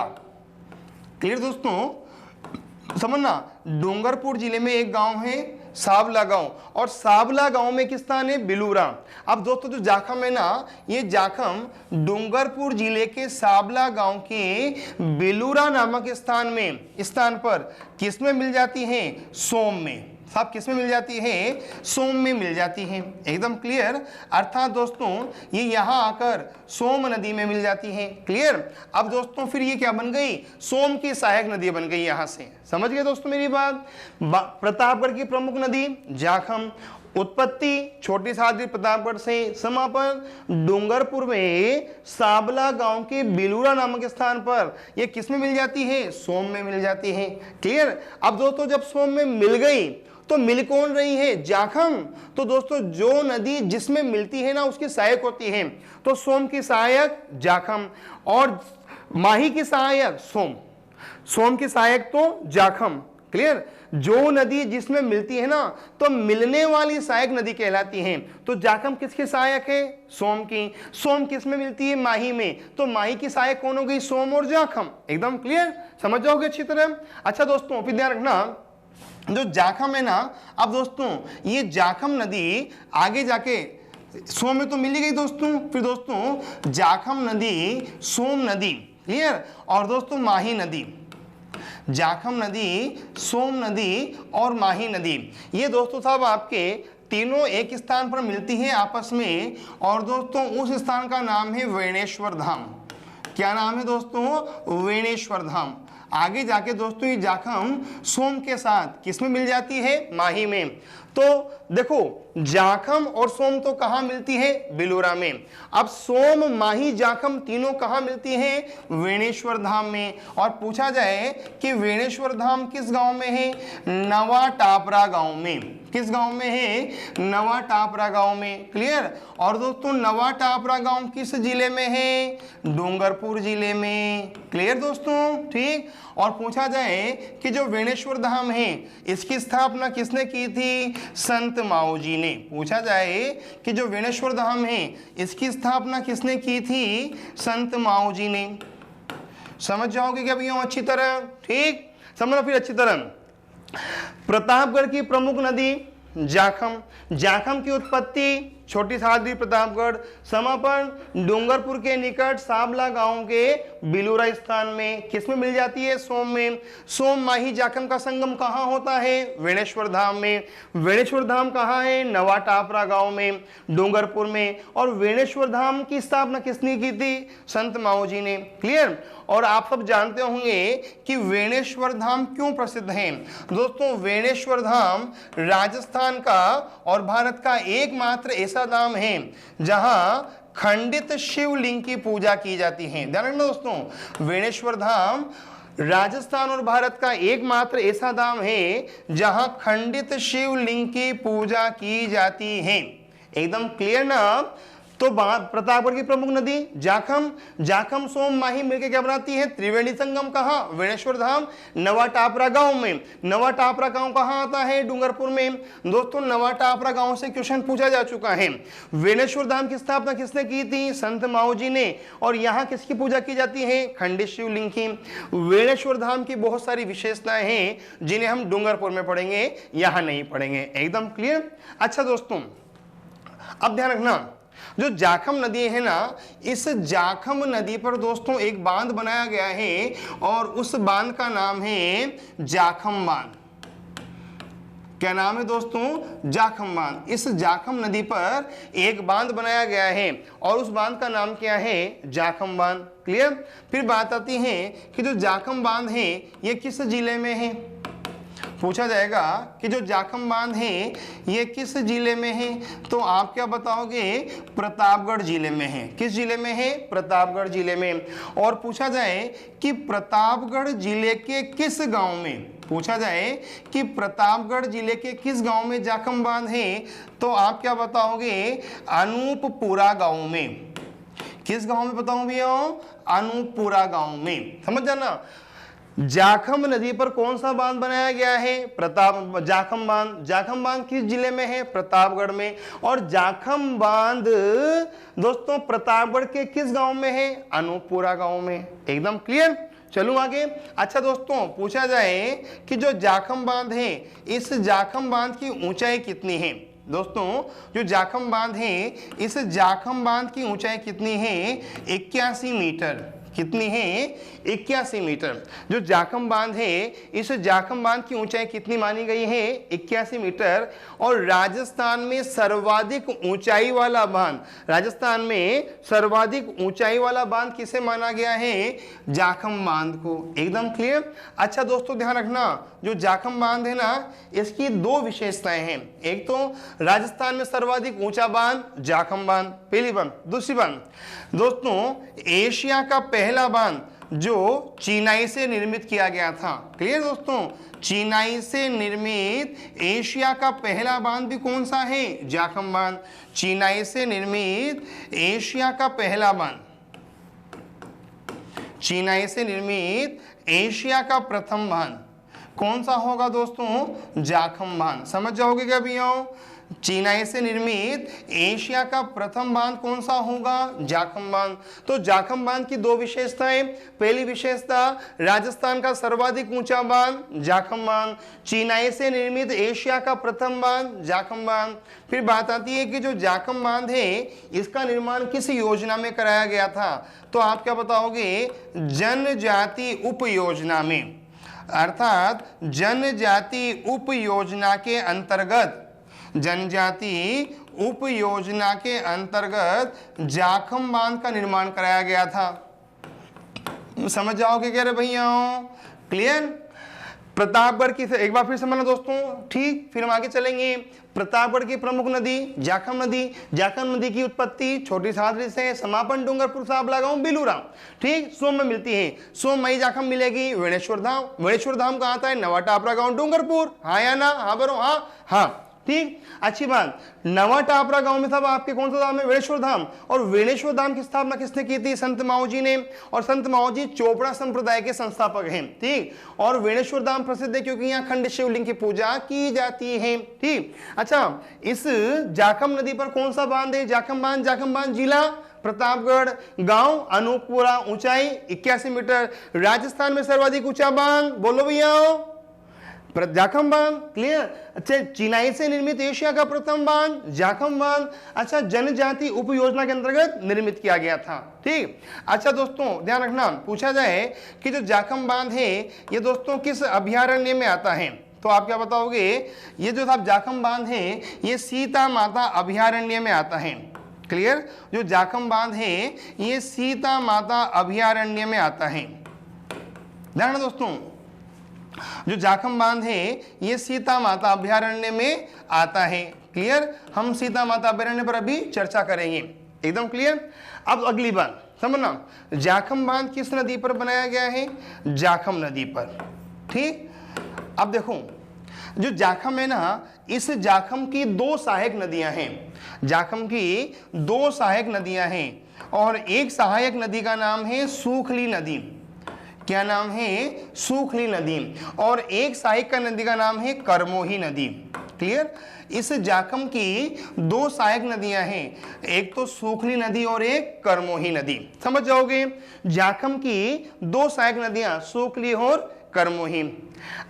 क्लियर दोस्तों। समझना, डूंगरपुर जिले में एक गांव है साबला गांव और साबला गांव में किस स्थान है, बिलूरा। अब दोस्तों जो जाखम है ना, ये जाखम डूंगरपुर जिले के साबला गांव के बिलूरा नामक स्थान पर किसमें मिल जाती है, सोम में। साहब किसमें मिल जाती है, सोम में मिल जाती है। एकदम क्लियर। अर्थात दोस्तों ये यहाँ आकर सोम नदी में मिल जाती है। क्लियर। अब दोस्तों फिर ये क्या बन गई, सोम की सहायक नदी बन गई यहाँ से। समझ गए दोस्तों मेरी बात। प्रतापगढ़ की प्रमुख नदी जाखम, उत्पत्ति छोटी सादड़ी प्रतापगढ़ से, समापन डूंगरपुर में साबला गांव के बिलूरा नामक स्थान पर। यह किसमें मिल जाती है, सोम में मिल जाती है। क्लियर। अब दोस्तों जब सोम में मिल गई तो मिल कौन रही है, जाखम। तो दोस्तों जो नदी जिसमें मिलती है ना उसकी सहायक होती है। तो सोम की सहायक जाखम और माही की सहायक सोम। सोम की सहायक तो जाखम। क्लियर। जो नदी जिसमें मिलती है ना तो मिलने वाली सहायक नदी कहलाती है। तो जाखम किसकी सहायक है, सोम की। सोम किसमें मिलती है, माही में। तो माही की सहायक कौन हो गई, सोम और जाखम। एकदम क्लियर। समझ जाओगे अच्छी तरह। अच्छा दोस्तों फिर ध्यान रखना, जो जाखम है ना, अब दोस्तों ये जाखम नदी आगे जाके सोम में तो मिली गई दोस्तों, फिर दोस्तों जाखम नदी, सोम नदी। क्लियर। और दोस्तों माही नदी, जाखम नदी, सोम नदी और माही नदी, ये दोस्तों साहब आपके तीनों एक स्थान पर मिलती हैं आपस में। और दोस्तों उस स्थान का नाम है वेणेश्वर धाम। क्या नाम है दोस्तों, वेणेश्वर धाम। आगे जाके दोस्तों ये जाखम सोम के साथ किसमें मिल जाती है, माही में। तो देखो जाखम और सोम तो कहां मिलती है, बिलूरा में। अब सोम, माही, जाखम तीनों कहां मिलती हैं, वेणेश्वर धाम में। और पूछा जाए कि वेणेश्वर धाम किस गांव में है, नवा टापरा गांव में। किस गांव में है, नवा टापरा गांव में। क्लियर। और दोस्तों नवा टापरा गांव किस जिले में है, डूंगरपुर जिले में। क्लियर दोस्तों। ठीक। और पूछा जाए कि जो वेणेश्वर धाम है इसकी स्थापना किसने की थी, संत माओ जी ने। पूछा जाए कि जो वेणेश्वर धाम है इसकी स्थापना किसने की थी, संत माओ जी ने। समझ जाओगे क्या भैया अच्छी तरह। ठीक। समझना फिर अच्छी तरह। प्रतापगढ़ की प्रमुख नदी जाखम, जाखम की उत्पत्ति छोटी सादड़ी प्रतापगढ़, समापन डूंगरपुर के निकट साबला गांव के बिलूरा स्थान में। किसमें मिल जाती है, सोम में। सोम, माही, जाखम का संगम कहां होता है, वेणेश्वर धाम में। वेणेश्वर धाम कहां है, नवा टापरा गांव में, डूंगरपुर में। और वेणेश्वर धाम की स्थापना किसने की थी, संत माओ जी ने। क्लियर। और आप सब जानते होंगे कि वेणेश्वर धाम क्यों प्रसिद्ध है। दोस्तों वेणेश्वर धाम राजस्थान का और भारत का एकमात्र ऐसा धाम है जहां खंडित शिवलिंग की पूजा की जाती है। ध्यान रखना दोस्तों, वेणेश्वर धाम राजस्थान और भारत का एकमात्र ऐसा धाम है जहां खंडित शिवलिंग की पूजा की जाती है। एकदम क्लियर ना। तो प्रतापगढ़ की प्रमुख नदी जाखम, जाखम सोम माही मिलकर क्या बनाती है त्रिवेणी संगम। कहाँ? वेणेश्वर धाम, नवा टापरा गांव में। नवा टापरा गांव कहाँ आता है? डूंगरपुर में। दोस्तों नवा टापरा गांव से क्वेश्चन पूछा जा चुका है। वेणेश्वर धाम की स्थापना किसने की थी? संत माओ जी ने। और यहाँ किसकी पूजा की जाती है? खंडित शिवलिंग की। वेणेश्वर धाम की बहुत सारी विशेषताएं हैं जिन्हें हम डूंगरपुर में पढ़ेंगे, यहां नहीं पढ़ेंगे। एकदम क्लियर। अच्छा दोस्तों अब ध्यान रखना, जो जाखम नदी है ना, इस जाखम नदी पर दोस्तों एक बांध बनाया गया है और उस बांध का नाम है जाखम बांध। क्या नाम है दोस्तों? जाखम बांध। इस जाखम नदी पर एक बांध बनाया गया है और उस बांध का नाम क्या है? जाखम बांध। क्लियर। फिर बात आती है कि जो जाखम बांध है ये किस जिले में है? पूछा जाएगा कि जो जाखम बांध है ये किस जिले में है, तो आप क्या बताओगे? प्रतापगढ़ जिले में है। किस जिले में है? प्रतापगढ़ जिले में। और पूछा जाए कि प्रतापगढ़ जिले के किस गांव में, पूछा जाए कि प्रतापगढ़ जिले के किस गांव में जाखम बांध है, तो आप क्या बताओगे? अनूपपुरा गांव में। किस गांव में बताऊं भैया? अनूपपुरा गांव में। समझ जाना। जाखम नदी पर कौन सा बांध बनाया गया है? जाखम बांध। जाखम बांध किस जिले में है? प्रतापगढ़ में। और जाखम बांध दोस्तों प्रतापगढ़ के किस गांव में है? अनूपपुरा गांव में। एकदम क्लियर। चलूं आगे। अच्छा दोस्तों पूछा जाए कि जो जाखम बांध है इस जाखम बांध की ऊंचाई कितनी है? दोस्तों जो जाखम बांध है इस जाखम बांध की ऊंचाई कितनी है? 81 मीटर। कितनी है? 81 मीटर। जो जाखम बांध है इस जाखम बांध की ऊंचाई कितनी मानी गई है? 81 मीटर। और राजस्थान में सर्वाधिक ऊंचाई वाला बांध, राजस्थान में सर्वाधिक ऊंचाई वाला बांध किसे माना गया है? जाखम बांध को। एकदम क्लियर। अच्छा दोस्तों ध्यान रखना, जो जाखम बांध है ना इसकी दो विशेषताएं हैं। एक तो राजस्थान में सर्वाधिक ऊंचा बांध जाखम बांध, पहली बात। दूसरी बात दोस्तों एशिया का पहला बांध जो चिनाई से निर्मित किया गया था। क्लियर दोस्तों। चिनाई से निर्मित एशिया का पहला बांध भी कौन सा है? जाखम बांध। चिनाई से निर्मित एशिया का पहला बांध, चिनाई से निर्मित एशिया का प्रथम बांध कौन सा होगा दोस्तों? जाखम बांध। समझ जाओगे क्या भैया? चिनाई से निर्मित एशिया का प्रथम बांध कौन सा होगा? जाखम बांध। तो जाखम बांध की दो विशेषताएं। पहली विशेषता राजस्थान का सर्वाधिक ऊंचा बांध जाखम बांध, चिनाई से निर्मित एशिया का प्रथम बांध जाखम बांध। फिर बात आती है कि जो जाखम बांध है इसका निर्माण किस योजना में कराया गया था, तो आप क्या बताओगे? जनजाति उप योजना में, अर्थात जनजाति उप योजना के अंतर्गत, जनजाति उप योजना के अंतर्गत जाखम बांध का निर्माण कराया गया था। समझ जाओगे क्या रे भैया? क्लियर। प्रतापगढ़ की एक बार फिर समझना दोस्तों, ठीक। फिर हम आगे चलेंगे। प्रतापगढ़ की प्रमुख नदी जाखम नदी। जाखम नदी की उत्पत्ति छोटी सादरी से, समापन डूंगरपुर साबला गांव बिलूरा, ठीक, सोम में मिलती है। सोम मई जाखम मिलेगी वेणेश्वर धाम। वेणेश्वर धाम कहाँ आता है? नवा टापरा गांव डूंगरपुर। हाँ या ना? हाँ बरो। हाँ हाँ ठीक, अच्छी बात। नवा टापरा गांव में था आपके कौन सा धाम है? वेणेश्वर धाम। और वेणेश्वर धाम की स्थापना किसने की थी? संत माओ जी ने। और संत माओ जी चोपड़ा संप्रदाय के संस्थापक हैं, ठीक। और वेणेश्वर धाम प्रसिद्ध है क्योंकि यहाँ खंड शिवलिंग की पूजा की जाती है, ठीक। अच्छा, इस जाखम नदी पर कौन सा बांध है? जाखम बांध। जाखम बांध जिला प्रतापगढ़, गांव अनूपपुरा, ऊंचाई 81 मीटर। राजस्थान में सर्वाधिक ऊंचा बांध बोलो भैया? जाखम बांध। क्लियर। अच्छा, चिनाई से निर्मित एशिया का प्रथम बांध जाखम बांध। अच्छा, जनजाति उप योजना के अंतर्गत निर्मित किया गया था, ठीक। अच्छा दोस्तों ध्यान रखना, पूछा जाए कि जो जाखम बांध है ये दोस्तों किस अभयारण्य में आता है, तो आप क्या बताओगे? ये जो जाखम बांध है ये सीता माता अभयारण्य में आता है। क्लियर। जो जाखम बांध है ये सीता माता अभयारण्य में आता है। ध्यान दोस्तों, जो जाखम बांध है ये सीता माता अभयारण्य में आता है। क्लियर। हम सीता माता अभयारण्य पर अभी चर्चा करेंगे। एकदम क्लियर। अब अगली बात समझना, जाखम बांध किस नदी पर बनाया गया है? जाखम नदी पर, ठीक। अब देखो जो जाखम है ना, इस जाखम की दो सहायक नदियां हैं। जाखम की दो सहायक नदियां हैं और एक सहायक नदी का नाम है सूखली नदी। क्या नाम है? सूखली नदी। और एक सहायक नदी का नाम है करमोही नदी। क्लियर? इस जाखम की दो सहायक नदियां हैं, एक तो सूखली नदी और एक करमोही नदी। समझ जाओगे? जाखम की दो सहायक नदियां सूखली और करमोही।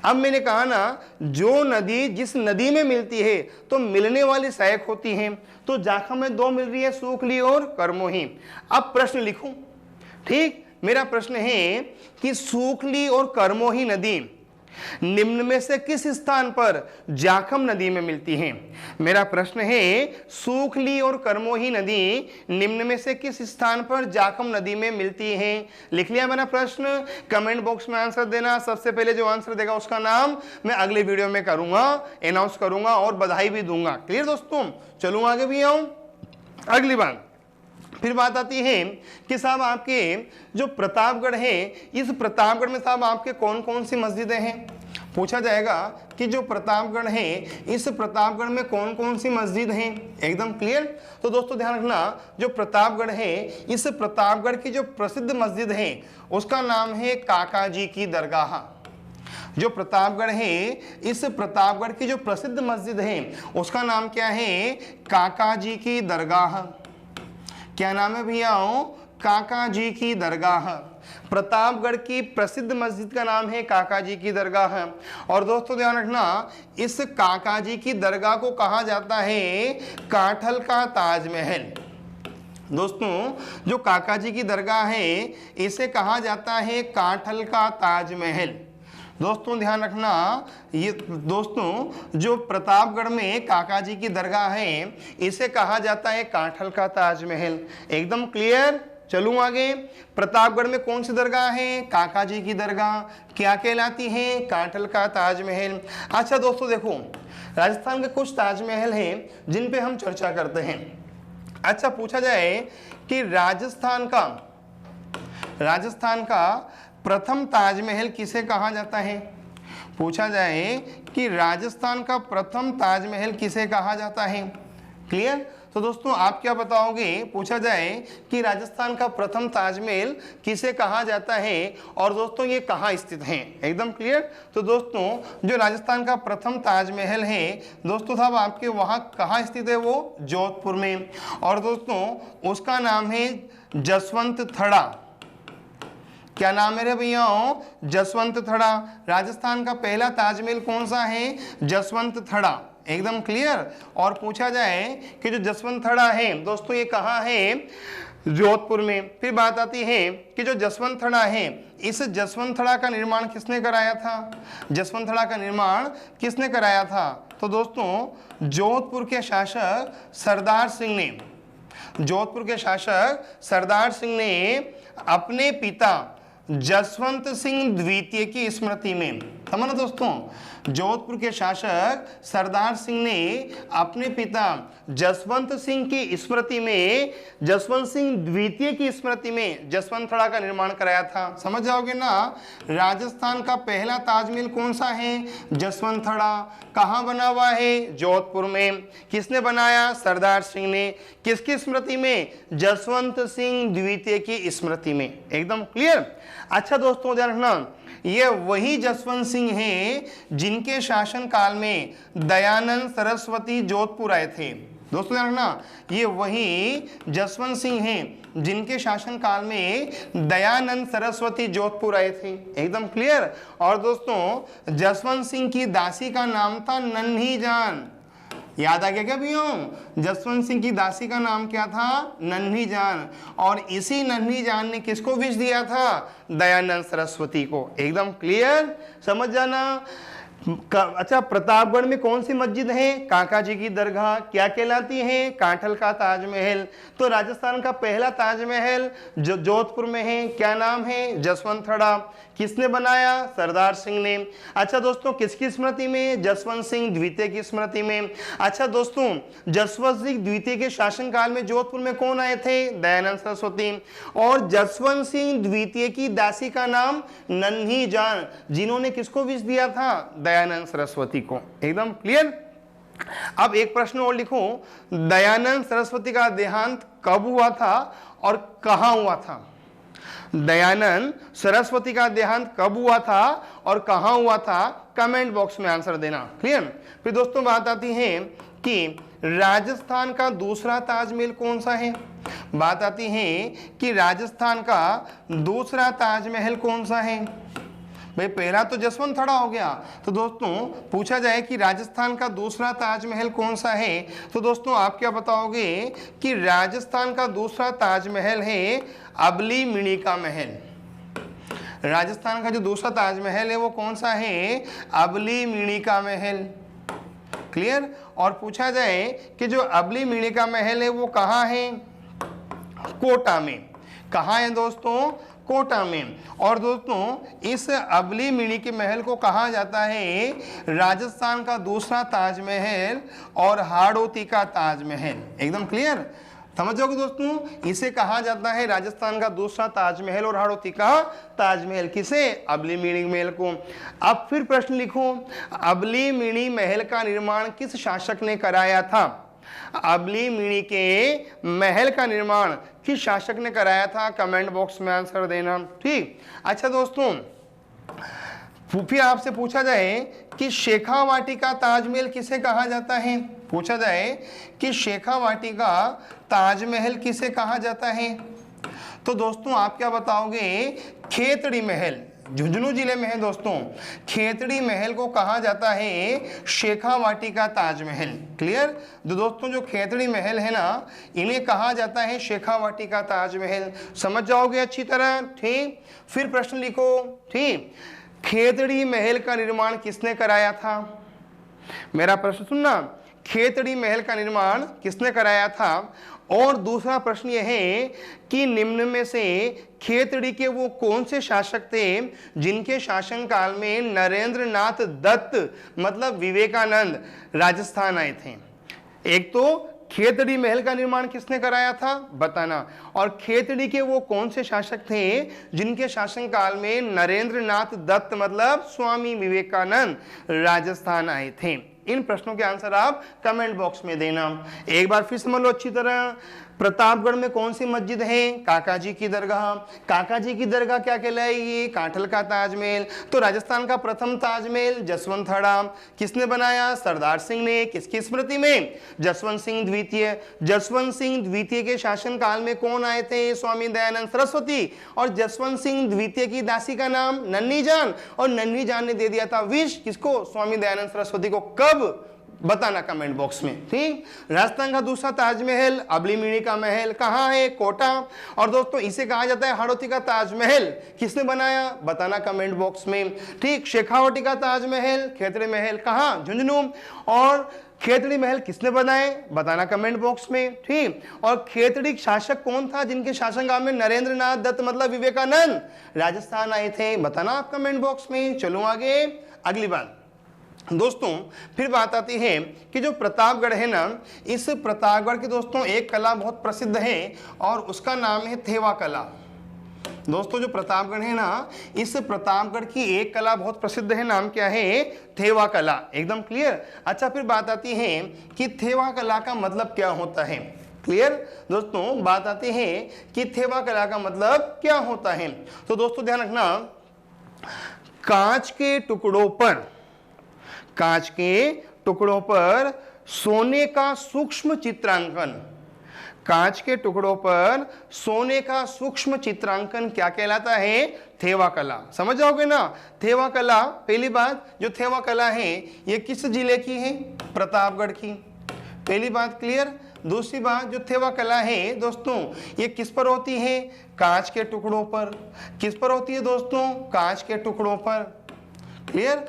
अब मैंने कहा ना, जो नदी जिस नदी में मिलती है तो मिलने वाली सहायक होती हैं, तो जाखम में दो मिल रही है, सूखली और करमोही। अब प्रश्न लिखूं, ठीक? मेरा प्रश्न है कि सूखली और करमोही नदी निम्न में से किस स्थान पर जाखम नदी में मिलती हैं? मेरा प्रश्न है, सूखली और करमोही नदी निम्न में से किस स्थान पर जाखम नदी में मिलती हैं? लिख लिया मेरा प्रश्न? कमेंट बॉक्स में आंसर देना। सबसे पहले जो आंसर देगा उसका नाम मैं अगले वीडियो में करूंगा, अनाउंस करूंगा और बधाई भी दूंगा। क्लियर दोस्तों? चलूं आगे भी आऊं। अगली बात फिर बात आती है कि साहब आपके जो प्रतापगढ़ है, इस प्रतापगढ़ में साहब आपके कौन कौन सी मस्जिदें हैं? पूछा जाएगा कि जो प्रतापगढ़ है, इस प्रतापगढ़ में कौन कौन सी मस्जिद हैं? एकदम क्लियर? तो दोस्तों ध्यान रखना, जो प्रतापगढ़ है, इस प्रतापगढ़ की जो प्रसिद्ध मस्जिद है उसका नाम है काका जी की दरगाह। जो प्रतापगढ़ है, इस प्रतापगढ़ की जो प्रसिद्ध मस्जिद है उसका नाम क्या है? काका जी की दरगाह। क्या नाम है भैया? काका जी की दरगाह। प्रतापगढ़ की प्रसिद्ध मस्जिद का नाम है काका जी की दरगाह। और दोस्तों ध्यान रखना, इस काका जी की दरगाह को कहा जाता है काठल का ताजमहल। दोस्तों जो काका जी की दरगाह है, इसे कहा जाता है काठल का ताजमहल। दोस्तों ध्यान रखना, ये दोस्तों जो प्रतापगढ़ में काका जी की दरगाह है, इसे कहा जाता है काठल का ताजमहल। एकदम क्लियर? चलूं आगे। प्रतापगढ़ में कौन सी दरगाह है? काका जी की दरगाह। क्या कहलाती है? काठल का ताजमहल। अच्छा दोस्तों देखो, राजस्थान के कुछ ताजमहल हैं जिन पे हम चर्चा करते हैं। अच्छा पूछा जाए कि राजस्थान का प्रथम ताजमहल किसे कहा जाता है? पूछा जाए कि राजस्थान का प्रथम ताजमहल किसे कहा जाता है? क्लियर? तो दोस्तों आप क्या बताओगे? पूछा जाए कि राजस्थान का प्रथम ताजमहल किसे कहा जाता है और दोस्तों ये कहाँ स्थित है? एकदम क्लियर? तो दोस्तों जो राजस्थान का प्रथम ताजमहल है दोस्तों साहब आपके वहाँ कहाँ स्थित है? वो जोधपुर में। और दोस्तों उसका नाम है जसवंत थड़ा। क्या नाम है रे भैया? जसवंत थड़ा। राजस्थान का पहला ताजमहल कौन सा है? जसवंत थड़ा। एकदम क्लियर? और पूछा जाए कि जो जसवंत थड़ा है दोस्तों ये कहाँ है? जोधपुर में। फिर बात आती है कि जो जसवंत थड़ा है, इस जसवंत थड़ा का निर्माण किसने कराया था? जसवंत थड़ा का निर्माण किसने कराया था? तो दोस्तों जोधपुर के शासक सरदार सिंह ने, जोधपुर के शासक सरदार सिंह ने अपने पिता जसवंत सिंह द्वितीय की स्मृति में, समझना दोस्तों, जोधपुर के शासक सरदार सिंह ने अपने पिता जसवंत सिंह की स्मृति में, जसवंत सिंह द्वितीय की स्मृति में जसवंत थड़ा का निर्माण कराया था। समझ जाओगे ना? राजस्थान का पहला ताजमहल कौन सा है? जसवंत थड़ा। कहाँ बना हुआ है? जोधपुर में। किसने बनाया? सरदार सिंह ने। किसकी स्मृति में? जसवंत सिंह द्वितीय की स्मृति में। एकदम क्लियर? अच्छा दोस्तों ध्यान रखना, ये वही जसवंत सिंह हैं जिनके शासन काल में दयानंद सरस्वती जोधपुर आए थे। दोस्तों ध्यान रखना, ये वही जसवंत सिंह हैं जिनके शासन काल में दयानंद सरस्वती जोधपुर आए थे। एकदम क्लियर? और दोस्तों जसवंत सिंह की दासी का नाम था नन्ही जान। याद आ गया क्या भैया? जसवंत सिंह की दासी का नाम क्या था? नन्ही जान। और इसी नन्ही जान ने किसको विष दिया था? दयानंद सरस्वती को। एकदम क्लियर? समझ जाना। अच्छा प्रतापगढ़ में कौन सी मस्जिद है? काका जी की दरगाह। क्या कहलाती है? काठल का ताजमहल। तो राजस्थान का पहला ताजमहल जो जोधपुर में है, क्या नाम है? जसवंत थड़ा। किसने बनाया? सरदार सिंह ने। अच्छा दोस्तों किसकी स्मृति में? जसवंत सिंह द्वितीय की स्मृति में। अच्छा दोस्तों जसवंत सिंह द्वितीय के शासनकाल में जोधपुर में कौन आए थे? दयानंद सरस्वती। और जसवंत सिंह द्वितीय की दासी का नाम नन्ही जान, जिन्होंने किसको विष दिया था? दयानंद सरस्वती को। एकदम क्लियर। अब एक प्रश्न और लिखो, दयानंद सरस्वती का देहांत कब हुआ था और कहां हुआ था? दयानंद सरस्वती का देहांत कब हुआ था और कहां हुआ था? कमेंट बॉक्स में आंसर देना। क्लियर। फिर दोस्तों बात आती है कि राजस्थान का दूसरा ताजमहल कौन सा है? बात आती है कि राजस्थान का दूसरा ताजमहल कौन सा है? भाई पहला तो जसवंत थड़ा हो गया, तो दोस्तों पूछा जाए कि राजस्थान का दूसरा ताजमहल कौन सा है, तो दोस्तों आप क्या बताओगे कि राजस्थान का दूसरा ताजमहल है अबली मिणी का महल। राजस्थान का जो दूसरा ताजमहल है वो कौन सा है? अबली मिणी का महल। क्लियर। और पूछा जाए कि जो अबली मिणी का महल है वो कहाँ है? कोटा में। कहाँ है दोस्तों? कोटा में। और दोस्तों इस अबली मिणी के महल को कहा जाता है राजस्थान का दूसरा ताजमहल और हाड़ौती का ताजमहल। एकदम क्लियर। समझ जाओगे दोस्तों, इसे कहा जाता है राजस्थान का दूसरा ताजमहल और हाड़ौती का ताजमहल। किसे? अबली मिणी महल को। अब फिर प्रश्न लिखो, अबली मिणी महल का निर्माण किस शासक ने कराया था? अबली मिणी के महल का निर्माण किस शासक ने कराया था? कमेंट बॉक्स में आंसर देना। ठीक। अच्छा दोस्तों, फिर आपसे पूछा जाए कि शेखावाटी का ताजमहल किसे कहा जाता है? पूछा जाए कि शेखावाटी का ताजमहल किसे कहा जाता है, तो दोस्तों आप क्या बताओगे? खेतड़ी महल, झुंझुनू जिले में है दोस्तों। खेतड़ी महल को कहा जाता है शेखावाटी का ताजमहल। क्लियर। जो दोस्तों जो खेतड़ी महल है ना, इन्हें कहा जाता है शेखावाटी का ताजमहल। समझ जाओगे अच्छी तरह। ठीक। फिर प्रश्न लिखो। ठीक। खेतड़ी महल का निर्माण किसने कराया था? मेरा प्रश्न सुनना, खेतड़ी महल का निर्माण किसने कराया था? और दूसरा प्रश्न यह है कि निम्न में से खेतड़ी के वो कौन से शासक थे जिनके शासनकाल में नरेंद्र नाथ दत्त मतलब विवेकानंद राजस्थान आए थे? एक तो खेतड़ी महल का निर्माण किसने कराया था बताना, और खेतड़ी के वो कौन से शासक थे जिनके शासनकाल में नरेंद्र नाथ दत्त मतलब स्वामी विवेकानंद राजस्थान आए थे। इन प्रश्नों के आंसर आप कमेंट बॉक्स में देना। एक बार फिर समझ लो अच्छी तरह, प्रतापगढ़ में कौन सी मस्जिद है? काका जी की दरगाह। काका जी की दरगाह क्या कहलाएगी? काठल का ताजमहल। तो राजस्थान का प्रथम ताजमहल जसवंत थड़ा किसने बनाया? सरदार सिंह ने। किसकी स्मृति में? जसवंत सिंह द्वितीय। जसवंत सिंह द्वितीय के शासन काल में कौन आए थे? स्वामी दयानंद सरस्वती। और जसवंत सिंह द्वितीय की दासी का नाम नन्ही जान, और नन्ही जान ने दे दिया था विष किसको? स्वामी दयानंद सरस्वती को। कब बताना कमेंट बॉक्स में। ठीक। राजस्थान का दूसरा ताजमहल अबली मिणी का महल कहाँ है? कोटा। और दोस्तों इसे कहा जाता है हाड़ौती का ताजमहल। किसने बनाया? बताना कमेंट बॉक्स में। ठीक। शेखावाटी का ताजमहल खेतड़ी महल कहाँ? झुंझुनू। और खेतड़ी महल किसने बनाए? बताना कमेंट बॉक्स में। ठीक। और खेतड़ी शासक कौन था जिनके शासनकाल में नरेंद्र नाथ दत्त मतलब विवेकानंद राजस्थान आए थे? बताना आप कमेंट बॉक्स में। चलो आगे अगली बात दोस्तों। फिर बात आती है कि जो प्रतापगढ़ है ना, इस प्रतापगढ़ की दोस्तों एक कला बहुत प्रसिद्ध है और उसका नाम है थेवा कला। दोस्तों जो प्रतापगढ़ है ना, इस प्रतापगढ़ की एक कला बहुत प्रसिद्ध है, नाम क्या है? थेवा कला। एकदम क्लियर। अच्छा फिर बात आती है कि थेवा कला का मतलब क्या होता है? क्लियर दोस्तों, बात आती है कि थेवा कला का मतलब क्या होता है। तो दोस्तों ध्यान रखना, कांच के टुकड़ों पर सोने का सूक्ष्म चित्रांकन। कांच के टुकड़ों पर सोने का सूक्ष्म चित्रांकन क्या कहलाता है? थेवा कला। समझ जाओगे ना। थेवा कला, पहली बात जो थेवा कला है ये किस जिले की है? प्रतापगढ़ की। पहली बात क्लियर। दूसरी बात जो थेवा कला है दोस्तों ये किस पर होती है? कांच के टुकड़ों पर। किस पर होती है दोस्तों? कांच के टुकड़ों पर। क्लियर।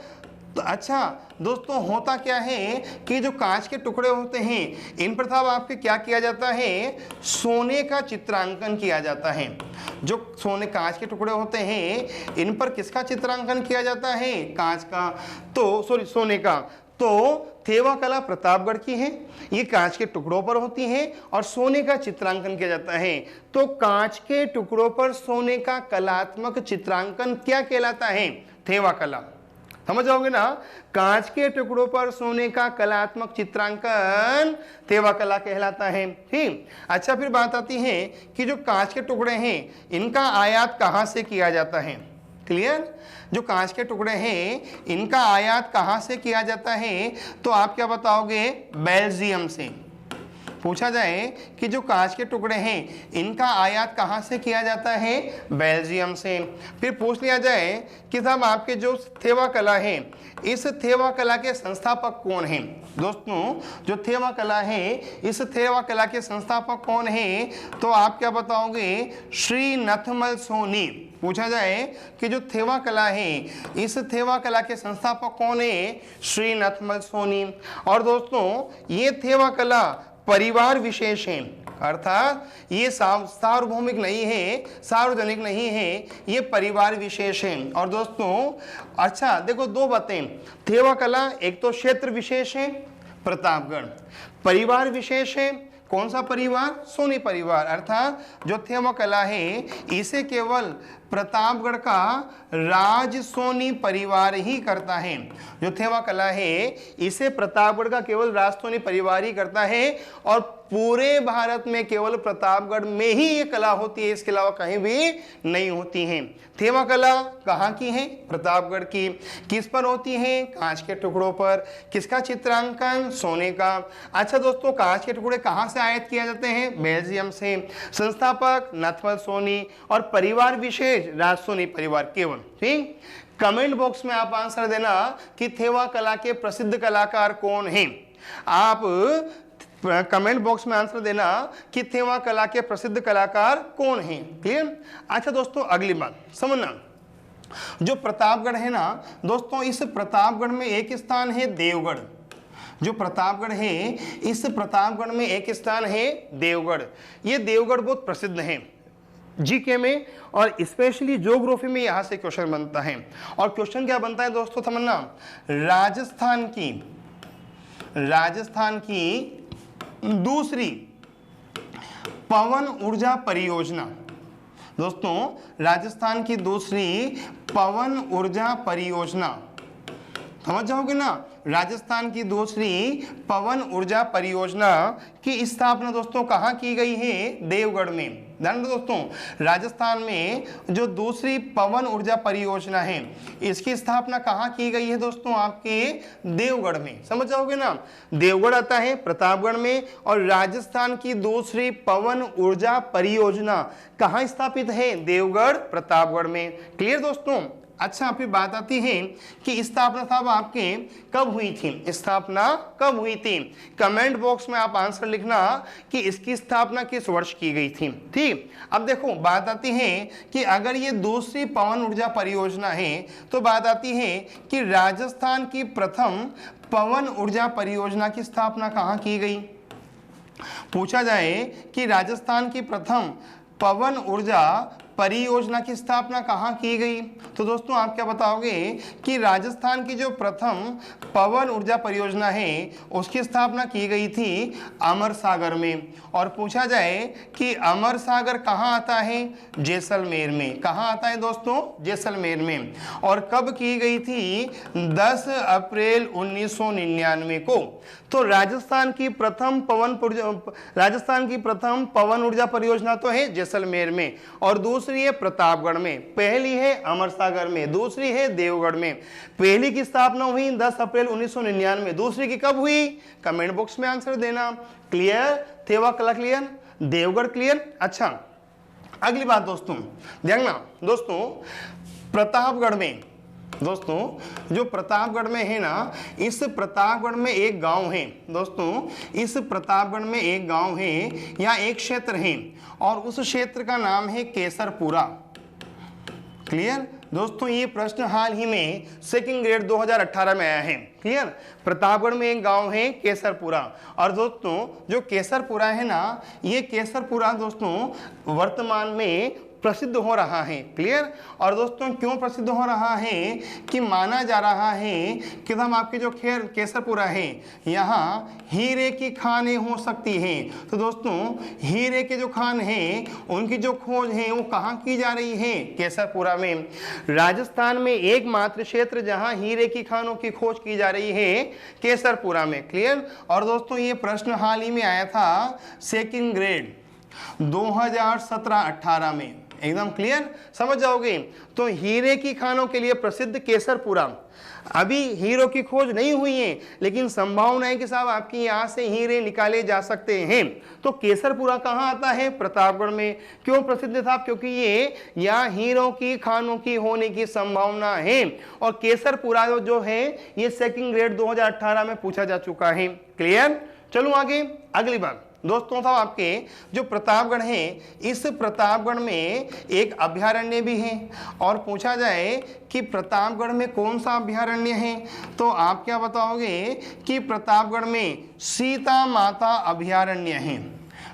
तो अच्छा दोस्तों होता क्या है कि जो कांच के टुकड़े होते हैं इन पर साहब आपके क्या किया जाता है? सोने का चित्रांकन किया जाता है। जो कांच के टुकड़े होते हैं इन पर किसका चित्रांकन किया जाता है? कांच का, तो सोने का। तो थेवा कला प्रतापगढ़ की है, ये कांच के टुकड़ों पर होती है और सोने का चित्रांकन किया जाता है। तो कांच के टुकड़ों पर सोने का कलात्मक चित्रांकन क्या कहलाता है? थेवा कला। समझ जाओगे ना। कांच के टुकड़ों पर सोने का कलात्मक चित्रांकन थेवा कला कहलाता है। ठीक, अच्छा फिर बात आती है कि जो कांच के टुकड़े हैं इनका आयात कहां से किया जाता है। क्लियर, जो कांच के टुकड़े हैं इनका आयात कहां से किया जाता है, तो आप क्या बताओगे, बेल्जियम से। पूछा जाए कि जो कांच के टुकड़े हैं इनका आयात कहां से किया जाता है, बेल्जियम से। फिर पूछ लिया जाए कि साहब आपके जो थेवा कला है इस थेवा कला के संस्थापक कौन हैं। दोस्तों जो थेवा कला है इस थेवा कला के संस्थापक कौन हैं, तो आप क्या बताओगे, श्री नथमल सोनी। पूछा जाए कि जो थेवा कला है इस थेवा कला के संस्थापक कौन है, श्री नथमल सोनी। और दोस्तों ये थेवा कला परिवार विशेष है, अर्थात ये सार्वभौमिक नहीं है, सार्वजनिक नहीं है, ये परिवार विशेष है। और दोस्तों अच्छा देखो दो बातें, थेवा कला एक तो क्षेत्र विशेष है प्रतापगढ़, परिवार विशेष है कौन सा परिवार, सोनी परिवार। अर्थात जो थेवा कला है इसे केवल प्रतापगढ़ का राज सोनी परिवार ही करता है। जो थेवा कला है इसे प्रतापगढ़ का केवल राज सोनी परिवार ही करता है और पूरे भारत में केवल प्रतापगढ़ में ही ये कला होती है, इसके अलावा कहीं भी नहीं होती है। थेवा कला कहाँ की है, प्रतापगढ़ की। किस पर होती है, कांच के टुकड़ों पर। किसका चित्रांकन, सोने का। अच्छा दोस्तों कांच के टुकड़े कहाँ से आयात किए जाते हैं, बेल्जियम से। संस्थापक नथमल सोनी और परिवार विशेष राज सोनी परिवार केवल। ठीक, कमेंट बॉक्स में आप आंसर देना कि थेवा कला के प्रसिद्ध कलाकार कौन हैं। आप कमेंट बॉक्स में आंसर देना कि थेवा कला के प्रसिद्ध कलाकार कौन हैं। क्लियर। अच्छा दोस्तों अगली बात समझना, जो प्रतापगढ़ है ना दोस्तों, इस प्रतापगढ़ में एक स्थान है देवगढ़। जो प्रतापगढ़ है इस प्रतापगढ़ में एक स्थान है देवगढ़। ये देवगढ़ बहुत प्रसिद्ध है जीके में और स्पेशली ज्योग्राफी में यहां से क्वेश्चन बनता है। और क्वेश्चन क्या बनता है दोस्तों समझना, राजस्थान की दूसरी पवन ऊर्जा परियोजना। दोस्तों राजस्थान की दूसरी पवन ऊर्जा परियोजना, समझ जाओगे ना। राजस्थान की दूसरी पवन ऊर्जा परियोजना की स्थापना दोस्तों कहाँ की गई है, देवगढ़ में। ध्यान दो दोस्तों, राजस्थान में जो दूसरी पवन ऊर्जा परियोजना है इसकी स्थापना कहाँ की गई है दोस्तों, आपके देवगढ़ में। समझ जाओगे ना, देवगढ़ आता है प्रतापगढ़ में और राजस्थान की दूसरी पवन ऊर्जा परियोजना कहाँ स्थापित है, देवगढ़ प्रतापगढ़ में। क्लियर दोस्तों। अच्छा फिर बात आती है कि स्थापना साहब आपके कब हुई थी, स्थापना कब हुई थी। कमेंट बॉक्स में आप आंसर लिखना कि इसकी स्थापना किस वर्ष की गई थी। ठीक, अब देखो बात आती है कि अगर ये दूसरी पवन ऊर्जा परियोजना है तो बात आती है कि राजस्थान की प्रथम पवन ऊर्जा परियोजना की स्थापना कहाँ की गई। पूछा जाए कि राजस्थान की प्रथम पवन ऊर्जा परियोजना की स्थापना कहाँ की गई, तो दोस्तों आप क्या बताओगे कि राजस्थान की जो प्रथम पवन ऊर्जा परियोजना है उसकी स्थापना की गई थी अमर सागर में। और पूछा जाए कि अमर सागर कहाँ आता है, जैसलमेर में। कहाँ आता है दोस्तों, जैसलमेर में। और कब की गई थी, 10 अप्रैल 1999 को। तो राजस्थान की प्रथम पवन ऊर्जा परियोजना तो है जैसलमेर में और दूसरी है प्रतापगढ़ में। पहली है अमर सागर में, दूसरी है देवगढ़ में। पहली की स्थापना हुई 10 अप्रैल 1999, दूसरी की कब हुई, कमेंट बॉक्स में आंसर देना। क्लियर, थेवा कला क्लियर, देवगढ़ क्लियर। अच्छा अगली बात दोस्तों देखना, दोस्तों प्रतापगढ़ में, दोस्तों जो प्रतापगढ़ में है ना, इस प्रतापगढ़ में एक गांव है दोस्तों, इस प्रतापगढ़ में एक गांव है या एक क्षेत्र है और उस क्षेत्र का नाम है केसरपुरा। क्लियर दोस्तों, ये प्रश्न हाल ही में सेकंड ग्रेड 2018 में आया है। क्लियर, प्रतापगढ़ में एक गांव है केसरपुरा। और दोस्तों जो केसरपुरा है ना, ये केसरपुरा दोस्तों वर्तमान में प्रसिद्ध हो रहा है। क्लियर। और दोस्तों क्यों प्रसिद्ध हो रहा है कि माना जा रहा है कि हम आपके जो केसरपुरा है यहाँ हीरे की खानें हो सकती हैं। तो दोस्तों हीरे के जो खान हैं उनकी जो खोज है वो कहाँ की जा रही है? केसरपुरा में। राजस्थान में एकमात्र क्षेत्र जहां हीरे की खानों की खोज की जा रही है केसरपुरा में। क्लियर। और दोस्तों ये प्रश्न हाल ही में आया था सेकंड ग्रेड 2017-18 में। एकदम क्लियर, समझ जाओगे। तो हीरे की खानों के लिए प्रसिद्ध केसरपुरा। अभी हीरो की खोज नहीं हुई है लेकिन संभावना है कि साहब आपके यहाँ से हीरे निकाले जा सकते हैं। तो केसरपुरा कहाँ आता है? प्रतापगढ़ में। क्यों प्रसिद्ध था? क्योंकि ये यहाँ हीरो की खानों की होने की संभावना है। और केसरपुरा जो है ये सेकंड ग्रेड 2018 में पूछा जा चुका है। क्लियर। चलो आगे अगली बात दोस्तों था आपके जो प्रतापगढ़ है, इस प्रतापगढ़ में एक अभयारण्य भी है। और पूछा जाए कि प्रतापगढ़ में कौन सा अभयारण्य है तो आप क्या बताओगे कि प्रतापगढ़ में सीता माता अभयारण्य है।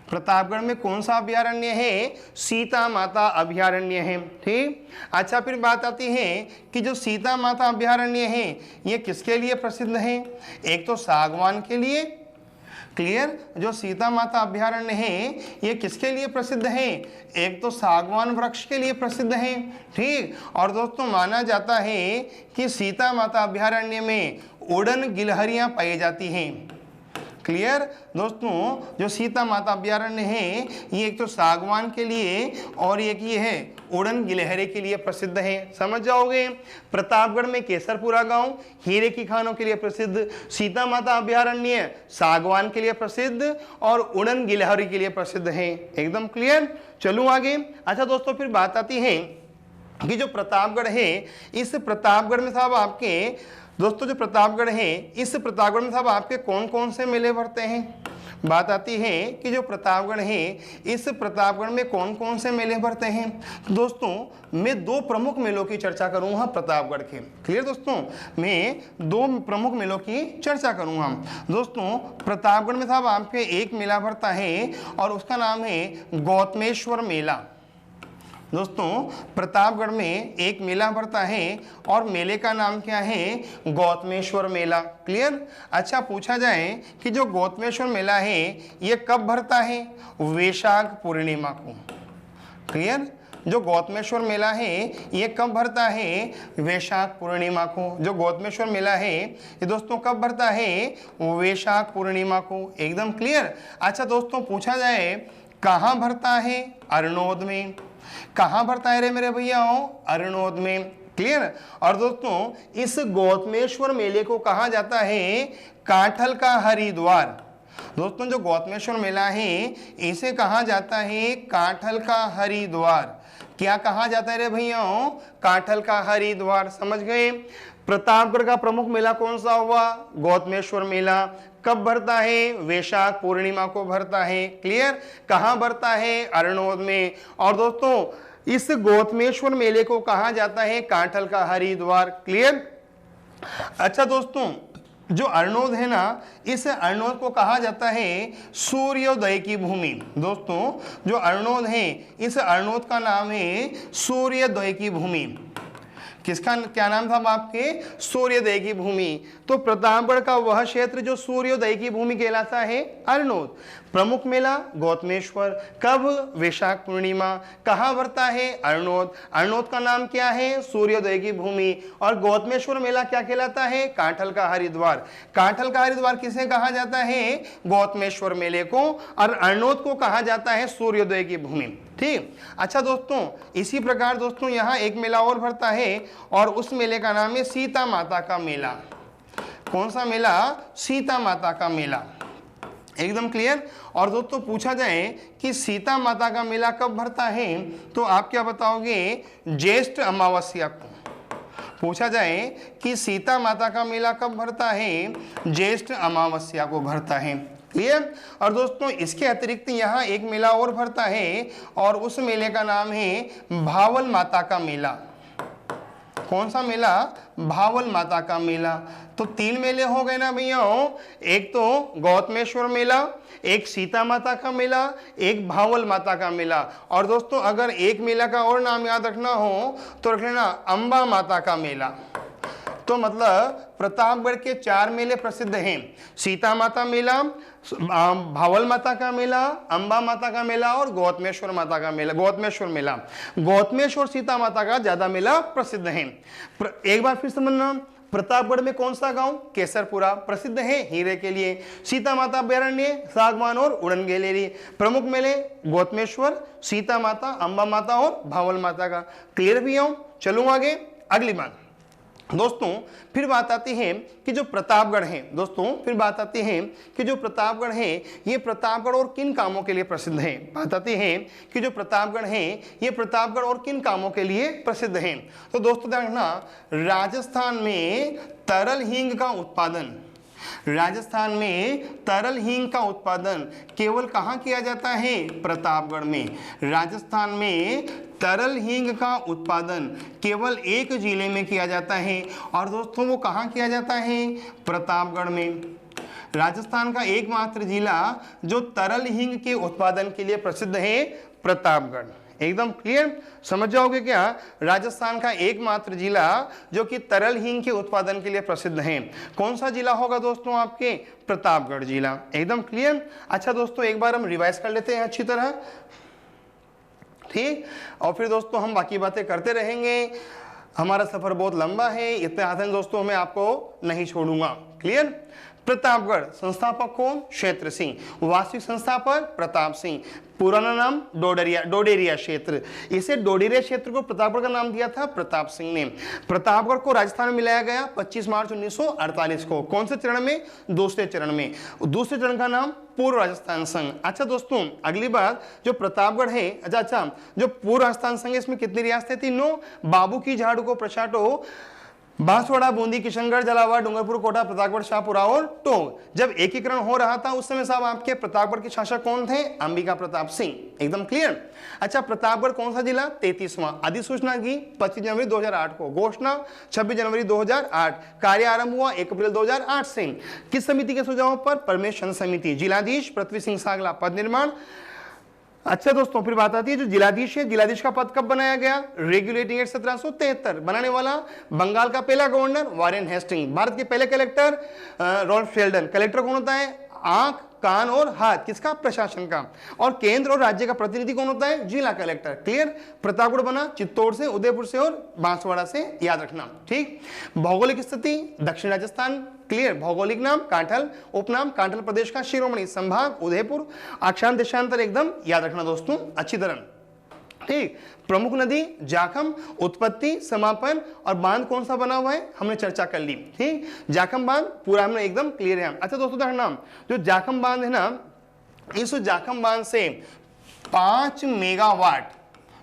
प्रतापगढ़ में कौन सा अभयारण्य है? सीता माता अभयारण्य है। ठीक। अच्छा फिर बात आती है कि जो सीता माता अभयारण्य है ये किसके लिए प्रसिद्ध है? एक तो सागवान के लिए। क्लियर। जो सीता माता अभयारण्य है ये किसके लिए प्रसिद्ध है? एक तो सागवान वृक्ष के लिए प्रसिद्ध है। ठीक। और दोस्तों माना जाता है कि सीता माता अभयारण्य में उड़न गिलहरियां पाई जाती हैं। क्लियर। दोस्तों जो सीता माता अभयारण्य है ये एक तो सागवान के लिए और एक ये है उड़न गिलहरी के लिए प्रसिद्ध है। समझ जाओगे। प्रतापगढ़ में केसरपुरा गांव हीरे की खानों के लिए प्रसिद्ध, सीता माता अभयारण्य सागवान के लिए प्रसिद्ध और उड़न गिलहरी के लिए प्रसिद्ध है। एकदम क्लियर। चलूं आगे। अच्छा दोस्तों फिर बात आती है कि जो प्रतापगढ़ है इस प्रतापगढ़ में साहब आपके दोस्तों जो प्रतापगढ़ है इस प्रतापगढ़ में साहब आपके कौन कौन से मेले भरते हैं? बात आती है कि जो प्रतापगढ़ है इस प्रतापगढ़ में कौन कौन से मेले भरते हैं। दोस्तों मैं दो प्रमुख मेलों की चर्चा करूंगा प्रतापगढ़ के। क्लियर दोस्तों, मैं दो प्रमुख मेलों की चर्चा करूंगा। दोस्तों प्रतापगढ़ में साहब आपके एक मेला भरता है और उसका नाम है गौतमेश्वर मेला। दोस्तों प्रतापगढ़ में एक मेला भरता है और मेले का नाम क्या है? गौतमेश्वर मेला। क्लियर। अच्छा पूछा जाए कि जो गौतमेश्वर मेला है ये कब भरता है? वैशाख पूर्णिमा को। क्लियर। जो गौतमेश्वर मेला है ये कब भरता है? वैशाख पूर्णिमा को। जो गौतमेश्वर मेला है ये दोस्तों कब भरता है? वैशाख पूर्णिमा को। एकदम क्लियर। अच्छा दोस्तों पूछा जाए कहाँ भरता है? अरनोद में। कहाँ भरता है रे मेरे भैया? अरनोद में। क्लियर। और दोस्तों इस गौतमेश्वर मेले को कहा जाता है काठल का हरिद्वार। दोस्तों जो गौतमेश्वर मेला है इसे कहा जाता है काठल का हरिद्वार। क्या कहा जाता है रे भैया? काठल का हरिद्वार। समझ गए। प्रतापगढ़ का प्रमुख मेला कौन सा हुआ? गौतमेश्वर मेला। कब भरता है? वैशाख पूर्णिमा को भरता है। क्लियर। कहाँ भरता है? अरनोद में। और दोस्तों इस गौतमेश्वर मेले को कहा जाता है काठल का हरिद्वार। क्लियर। अच्छा दोस्तों जो अरनोद है ना इस अरनोद को कहा जाता है सूर्योदय की भूमि। दोस्तों जो अरनोद है इस अरनोद का नाम है सूर्योदय की भूमि। किसका क्या नाम था आपके? सूर्योदय की भूमि। तो प्रतापगढ़ का वह क्षेत्र जो सूर्योदय की भूमि कहलाता है अरनोद। प्रमुख मेला गौतमेश्वर। कब? वैशाख पूर्णिमा। कहाँ भरता है? अरनोद। अरनोद का नाम क्या है? सूर्योदय की भूमि। और गौतमेश्वर मेला क्या कहलाता है? काठल का हरिद्वार। काठल का हरिद्वार किसे कहा जाता है? गौतमेश्वर मेले को। और अरनोद को कहा जाता है सूर्योदय की भूमि। ठीक। अच्छा दोस्तों इसी प्रकार दोस्तों यहाँ एक मेला और भरता है और उस मेले का नाम है सीता माता का मेला। कौन सा मेला? सीता माता का मेला। एकदम क्लियर। और दोस्तों पूछा जाए कि सीता माता का मेला कब भरता है तो आप क्या बताओगे? ज्येष्ठ अमावस्या को। पूछा जाए कि सीता माता का मेला कब भरता है? ज्येष्ठ अमावस्या को भरता है। क्लियर। और दोस्तों इसके अतिरिक्त यहाँ एक मेला और भरता है और उस मेले का नाम है भावल माता का मेला। कौन सा मेला? भावल माता का मेला। तो 3 मेले हो गए ना भैया, एक तो गौतमेश्वर मेला, एक सीता माता का मेला, एक भावल माता का मेला। और दोस्तों अगर एक मेला का और नाम याद रखना हो तो रख लेना अंबा माता का मेला। तो मतलब प्रतापगढ़ के 4 मेले प्रसिद्ध हैं, सीता माता मेला, भावल माता का मेला, अंबा माता का मेला और गौतमेश्वर माता का मेला। गौतमेश्वर सीता माता का ज्यादा मेला प्रसिद्ध है। एक बार फिर समझना, प्रतापगढ़ में कौन सा गांव? केसरपुरा प्रसिद्ध है हीरे के लिए। सीता माता अभ्यारण्य सागवान और उड़न के लिए। प्रमुख मेले गौतमेश्वर, सीता माता, अंबा माता और भावल माता का। क्लियर भी हो? चलूं आगे। अगली बात दोस्तों, फिर बात आती है कि जो प्रतापगढ़ है, ये प्रतापगढ़ और किन कामों के लिए प्रसिद्ध है? बात आती है कि जो प्रतापगढ़ है ये प्रतापगढ़ और किन कामों के लिए प्रसिद्ध है? तो दोस्तों ध्यान रखना, राजस्थान में तरल हींग का उत्पादन केवल कहाँ किया जाता है? प्रतापगढ़ में। राजस्थान में तरल हींग का उत्पादन केवल एक जिले में किया जाता है, और दोस्तों वो कहाँ किया जाता है? प्रतापगढ़ में। राजस्थान का एकमात्र जिला जो तरल हींग के उत्पादन के लिए प्रसिद्ध है, प्रतापगढ़। एकदम क्लियर? समझ जाओगे क्या? राजस्थान का एकमात्र जिला जो कि तरल हींग के उत्पादन के लिए प्रसिद्ध है, कौन सा जिला होगा दोस्तों? आपके प्रतापगढ़ जिला। एकदम क्लियर? अच्छा दोस्तों, एक बार हम रिवाइज कर लेते हैं अच्छी तरह, ठीक? और फिर दोस्तों हम बाकी बातें करते रहेंगे। हमारा सफर बहुत लंबा है, इतने आसान दोस्तों मैं आपको नहीं छोड़ूंगा। क्लियर? प्रतापगढ़ संस्थापक कौन? क्षेत्र सिंह। वास्तविक संस्थापक प्रताप सिंह। पुराना नाम डोडेरिया क्षेत्र। इसे डोडेरिया क्षेत्र को प्रतापगढ़ का नाम दिया था प्रताप सिंह ने। प्रतापगढ़ को राजस्थान में मिलाया गया 25 मार्च 1948 को। कौन से चरण में? दूसरे चरण में। दूसरे चरण का नाम पूर्व राजस्थान संघ। अच्छा दोस्तों, अगली बात, जो प्रतापगढ़ है, अच्छा जो पूर्व राजस्थान संघ है, इसमें कितनी रियासतें थी? 9। बाबू की झाड़ू को प्रचाटो, बांसवाड़ा, बूंदी, किशनगढ़, जलावर, डूंगरपुर, कोटा, प्रतापगढ़, शाहपुरा और टोंक। जब एकीकरण हो रहा था उस समय साहब आपके प्रतापगढ़ के शासक कौन थे? अंबिका प्रताप सिंह। एकदम क्लियर? अच्छा, प्रतापगढ़ कौन सा जिला? 33वां। अधिसूचना की 25 जनवरी 2008 को, घोषणा 26 जनवरी 2008, कार्य आरंभ हुआ 1 अप्रैल 2008 से। किस समिति के सुझाव पर? परमेश्वर समिति। जिलाधीश पृथ्वी सिंह सागला, पद निर्माण। अच्छा दोस्तों, फिर बात आती है जो जिलाधीश है, जिलाधीश का पद कब बनाया गया? Regulating act 1773। बनाने वाला बंगाल का पहला गवर्नर वारेन हेस्टिंग। भारत के पहले कलेक्टर रॉल्फ शेल्डन। कलेक्टर कौन होता है? आंख, कान और हाथ, किसका? प्रशासन का। और केंद्र और राज्य का प्रतिनिधि कौन होता है? जिला कलेक्टर। क्लियर? प्रतापगढ़ बना चित्तौड़ से, उदयपुर से और बांसवाड़ा से, याद रखना। ठीक? भौगोलिक स्थिति दक्षिण राजस्थान। क्लियर? भौगोलिक नाम कांठल, उपनाम कांठल प्रदेश का शिरोमणि संभाग उदयपुर। अक्षांश देशांतर एकदम याद रखना दोस्तों अच्छी तरह। ठीक? प्रमुख नदी जाखम, उत्पत्ति, समापन और बांध कौन सा बना हुआ है, हमने चर्चा कर ली। ठीक? जाखम बांध पूरा हमने एकदम क्लियर है। अच्छा दोस्तों ध्यान रखना, जो जाखम बांध है ना, इस जाखम बांध से 5 मेगावाट,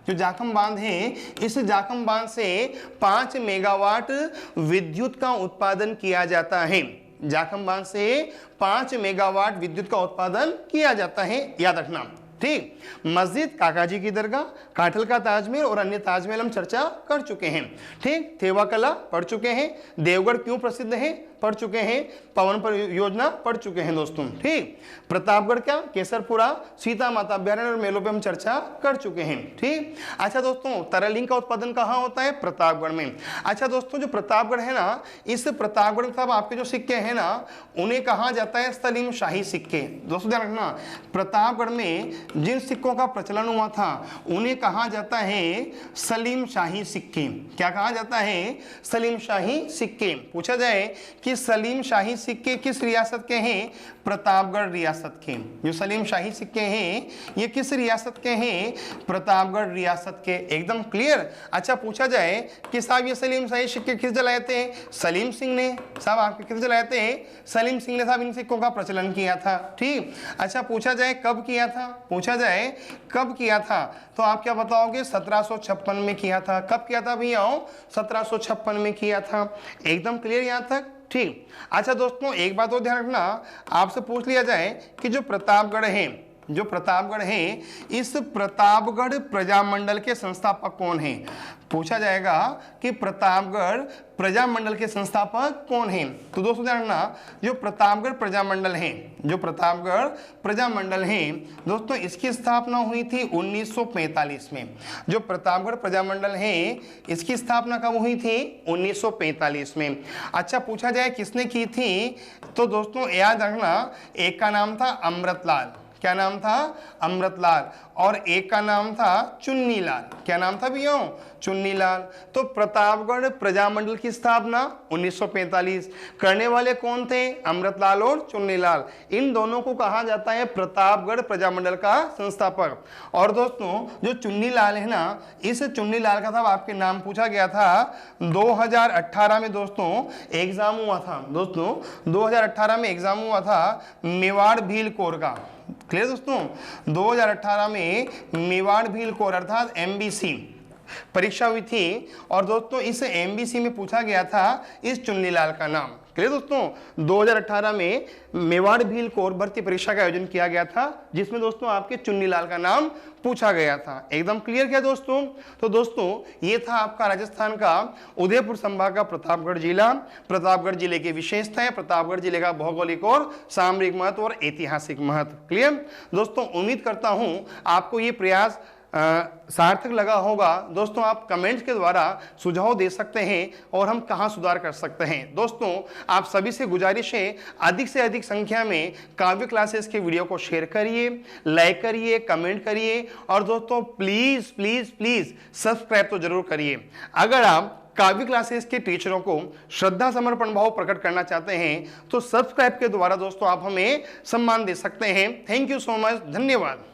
जो जाखम बांध है, इस जाखम बांध से 5 मेगावाट विद्युत का उत्पादन किया जाता है। जाखम बांध से 5 मेगावाट विद्युत का उत्पादन किया जाता है, याद रखना। ठीक? मस्जिद, काकाजी की दरगाह, काठल का ताजमहल और अन्य ताजमहल हम चर्चा कर चुके हैं। ठीक? थेवा कला पढ़ चुके हैं। देवगढ़ क्यों प्रसिद्ध है पढ़ चुके हैं। पवन परियोजना पढ़ चुके हैं दोस्तों। ठीक? प्रतापगढ़ क्या? केसरपुरा, सीता माता अभ्यारण्य और मेलों पे हम चर्चा कर चुके हैं। ठीक? अच्छा दोस्तों, तरलिंग का उत्पादन कहाँ होता है? प्रतापगढ़ में। अच्छा दोस्तों, जो प्रतापगढ़ है ना, इस प्रतापगढ़ साहब आपके जो सिक्के हैं ना, उन्हें कहा जाता है सलीम शाही सिक्के। दोस्तों ध्यान रखना, प्रतापगढ़ में जिन सिक्कों का प्रचलन हुआ था उन्हें कहा जाता है सलीम शाही सिक्के। क्या कहा जाता है? सलीम शाही सिक्के। पूछा जाए कि सलीम शाही सिक्के किस रियासत के हैं? प्रतापगढ़ रियासत के। जो सलीम शाही सिक्के हैं ये किस रियासत के हैं? प्रतापगढ़ रियासत के। एकदम क्लियर? अच्छा, पूछा जाए कि साहब ये सलीम शाही सिक्के किस जलाए थे? सलीम सिंह ने। साहब आपके किस जलाए थे? सलीम सिंह ने साहब इन सिक्कों का प्रचलन किया था। ठीक? अच्छा, पूछा जाए कब किया था? पूछा जाए कब किया था, तो आप क्या बताओगे? 1756 में किया था। कब किया था भैया? 1756 में किया था। एकदम क्लियर यहां तक? ठीक? अच्छा दोस्तों, एक बात और ध्यान रखना, आपसे पूछ लिया जाए कि जो प्रतापगढ़ है, जो प्रतापगढ़ है, इस प्रतापगढ़ प्रजामंडल के संस्थापक कौन हैं? पूछा जाएगा कि प्रतापगढ़ प्रजामंडल के संस्थापक कौन हैं। तो दोस्तों ध्यान रखना, जो प्रतापगढ़ प्रजामंडल है, जो प्रतापगढ़ प्रजामंडल है दोस्तों, इसकी स्थापना हुई थी 1945 में। जो प्रतापगढ़ प्रजामंडल है इसकी स्थापना कब हुई थी? 1945 में। अच्छा, पूछा जाए किसने की थी, तो दोस्तों याद रखना, एक का नाम था अमृतलाल। क्या नाम था? अमृतलाल। और एक का नाम था चुन्नीलाल। क्या नाम था भैया? चुन्नीलाल। तो प्रतापगढ़ प्रजामंडल की स्थापना 1945, करने वाले कौन थे? अमृतलाल और चुन्नीलाल। इन दोनों को कहा जाता है प्रतापगढ़ प्रजामंडल का संस्थापक। और दोस्तों जो चुन्नीलाल है ना, इस चुन्नीलाल का था आपके नाम पूछा गया था 2018 में दोस्तों एग्जाम हुआ था। दोस्तों 2018 में एग्जाम हुआ था मेवाड़ भील कोर का। क्लियर दोस्तों? 2018 में मेवाड़ भील कोर अर्थात MBC परीक्षा हुई थी। और दोस्तों इस MBC में पूछा गया था इस चुन्नीलाल का नाम। क्लियर दोस्तों? 2018 में मेवाड़ भील कोर भर्ती परीक्षा का आयोजन किया गया था, जिसमें दोस्तों आपके चुन्नीलाल का नाम पूछा गया था। एकदम क्लियर क्या दोस्तों? तो दोस्तों ये था आपका राजस्थान का उदयपुर संभाग का प्रतापगढ़ जिला, प्रतापगढ़ जिले की विशेषताएं, प्रतापगढ़ जिले का भौगोलिक और सामरिक महत्व और ऐतिहासिक महत्व। क्लियर दोस्तों? उम्मीद करता हूं आपको ये प्रयास सार्थक लगा होगा। दोस्तों आप कमेंट्स के द्वारा सुझाव दे सकते हैं और हम कहां सुधार कर सकते हैं। दोस्तों आप सभी से गुजारिश है, अधिक से अधिक संख्या में काव्य क्लासेस के वीडियो को शेयर करिए, लाइक करिए, कमेंट करिए और दोस्तों प्लीज प्लीज प्लीज सब्सक्राइब तो जरूर करिए। अगर आप काव्य क्लासेस के टीचरों को श्रद्धा समर्पण भाव प्रकट करना चाहते हैं तो सब्सक्राइब के द्वारा दोस्तों आप हमें सम्मान दे सकते हैं। थैंक यू सो मच, धन्यवाद।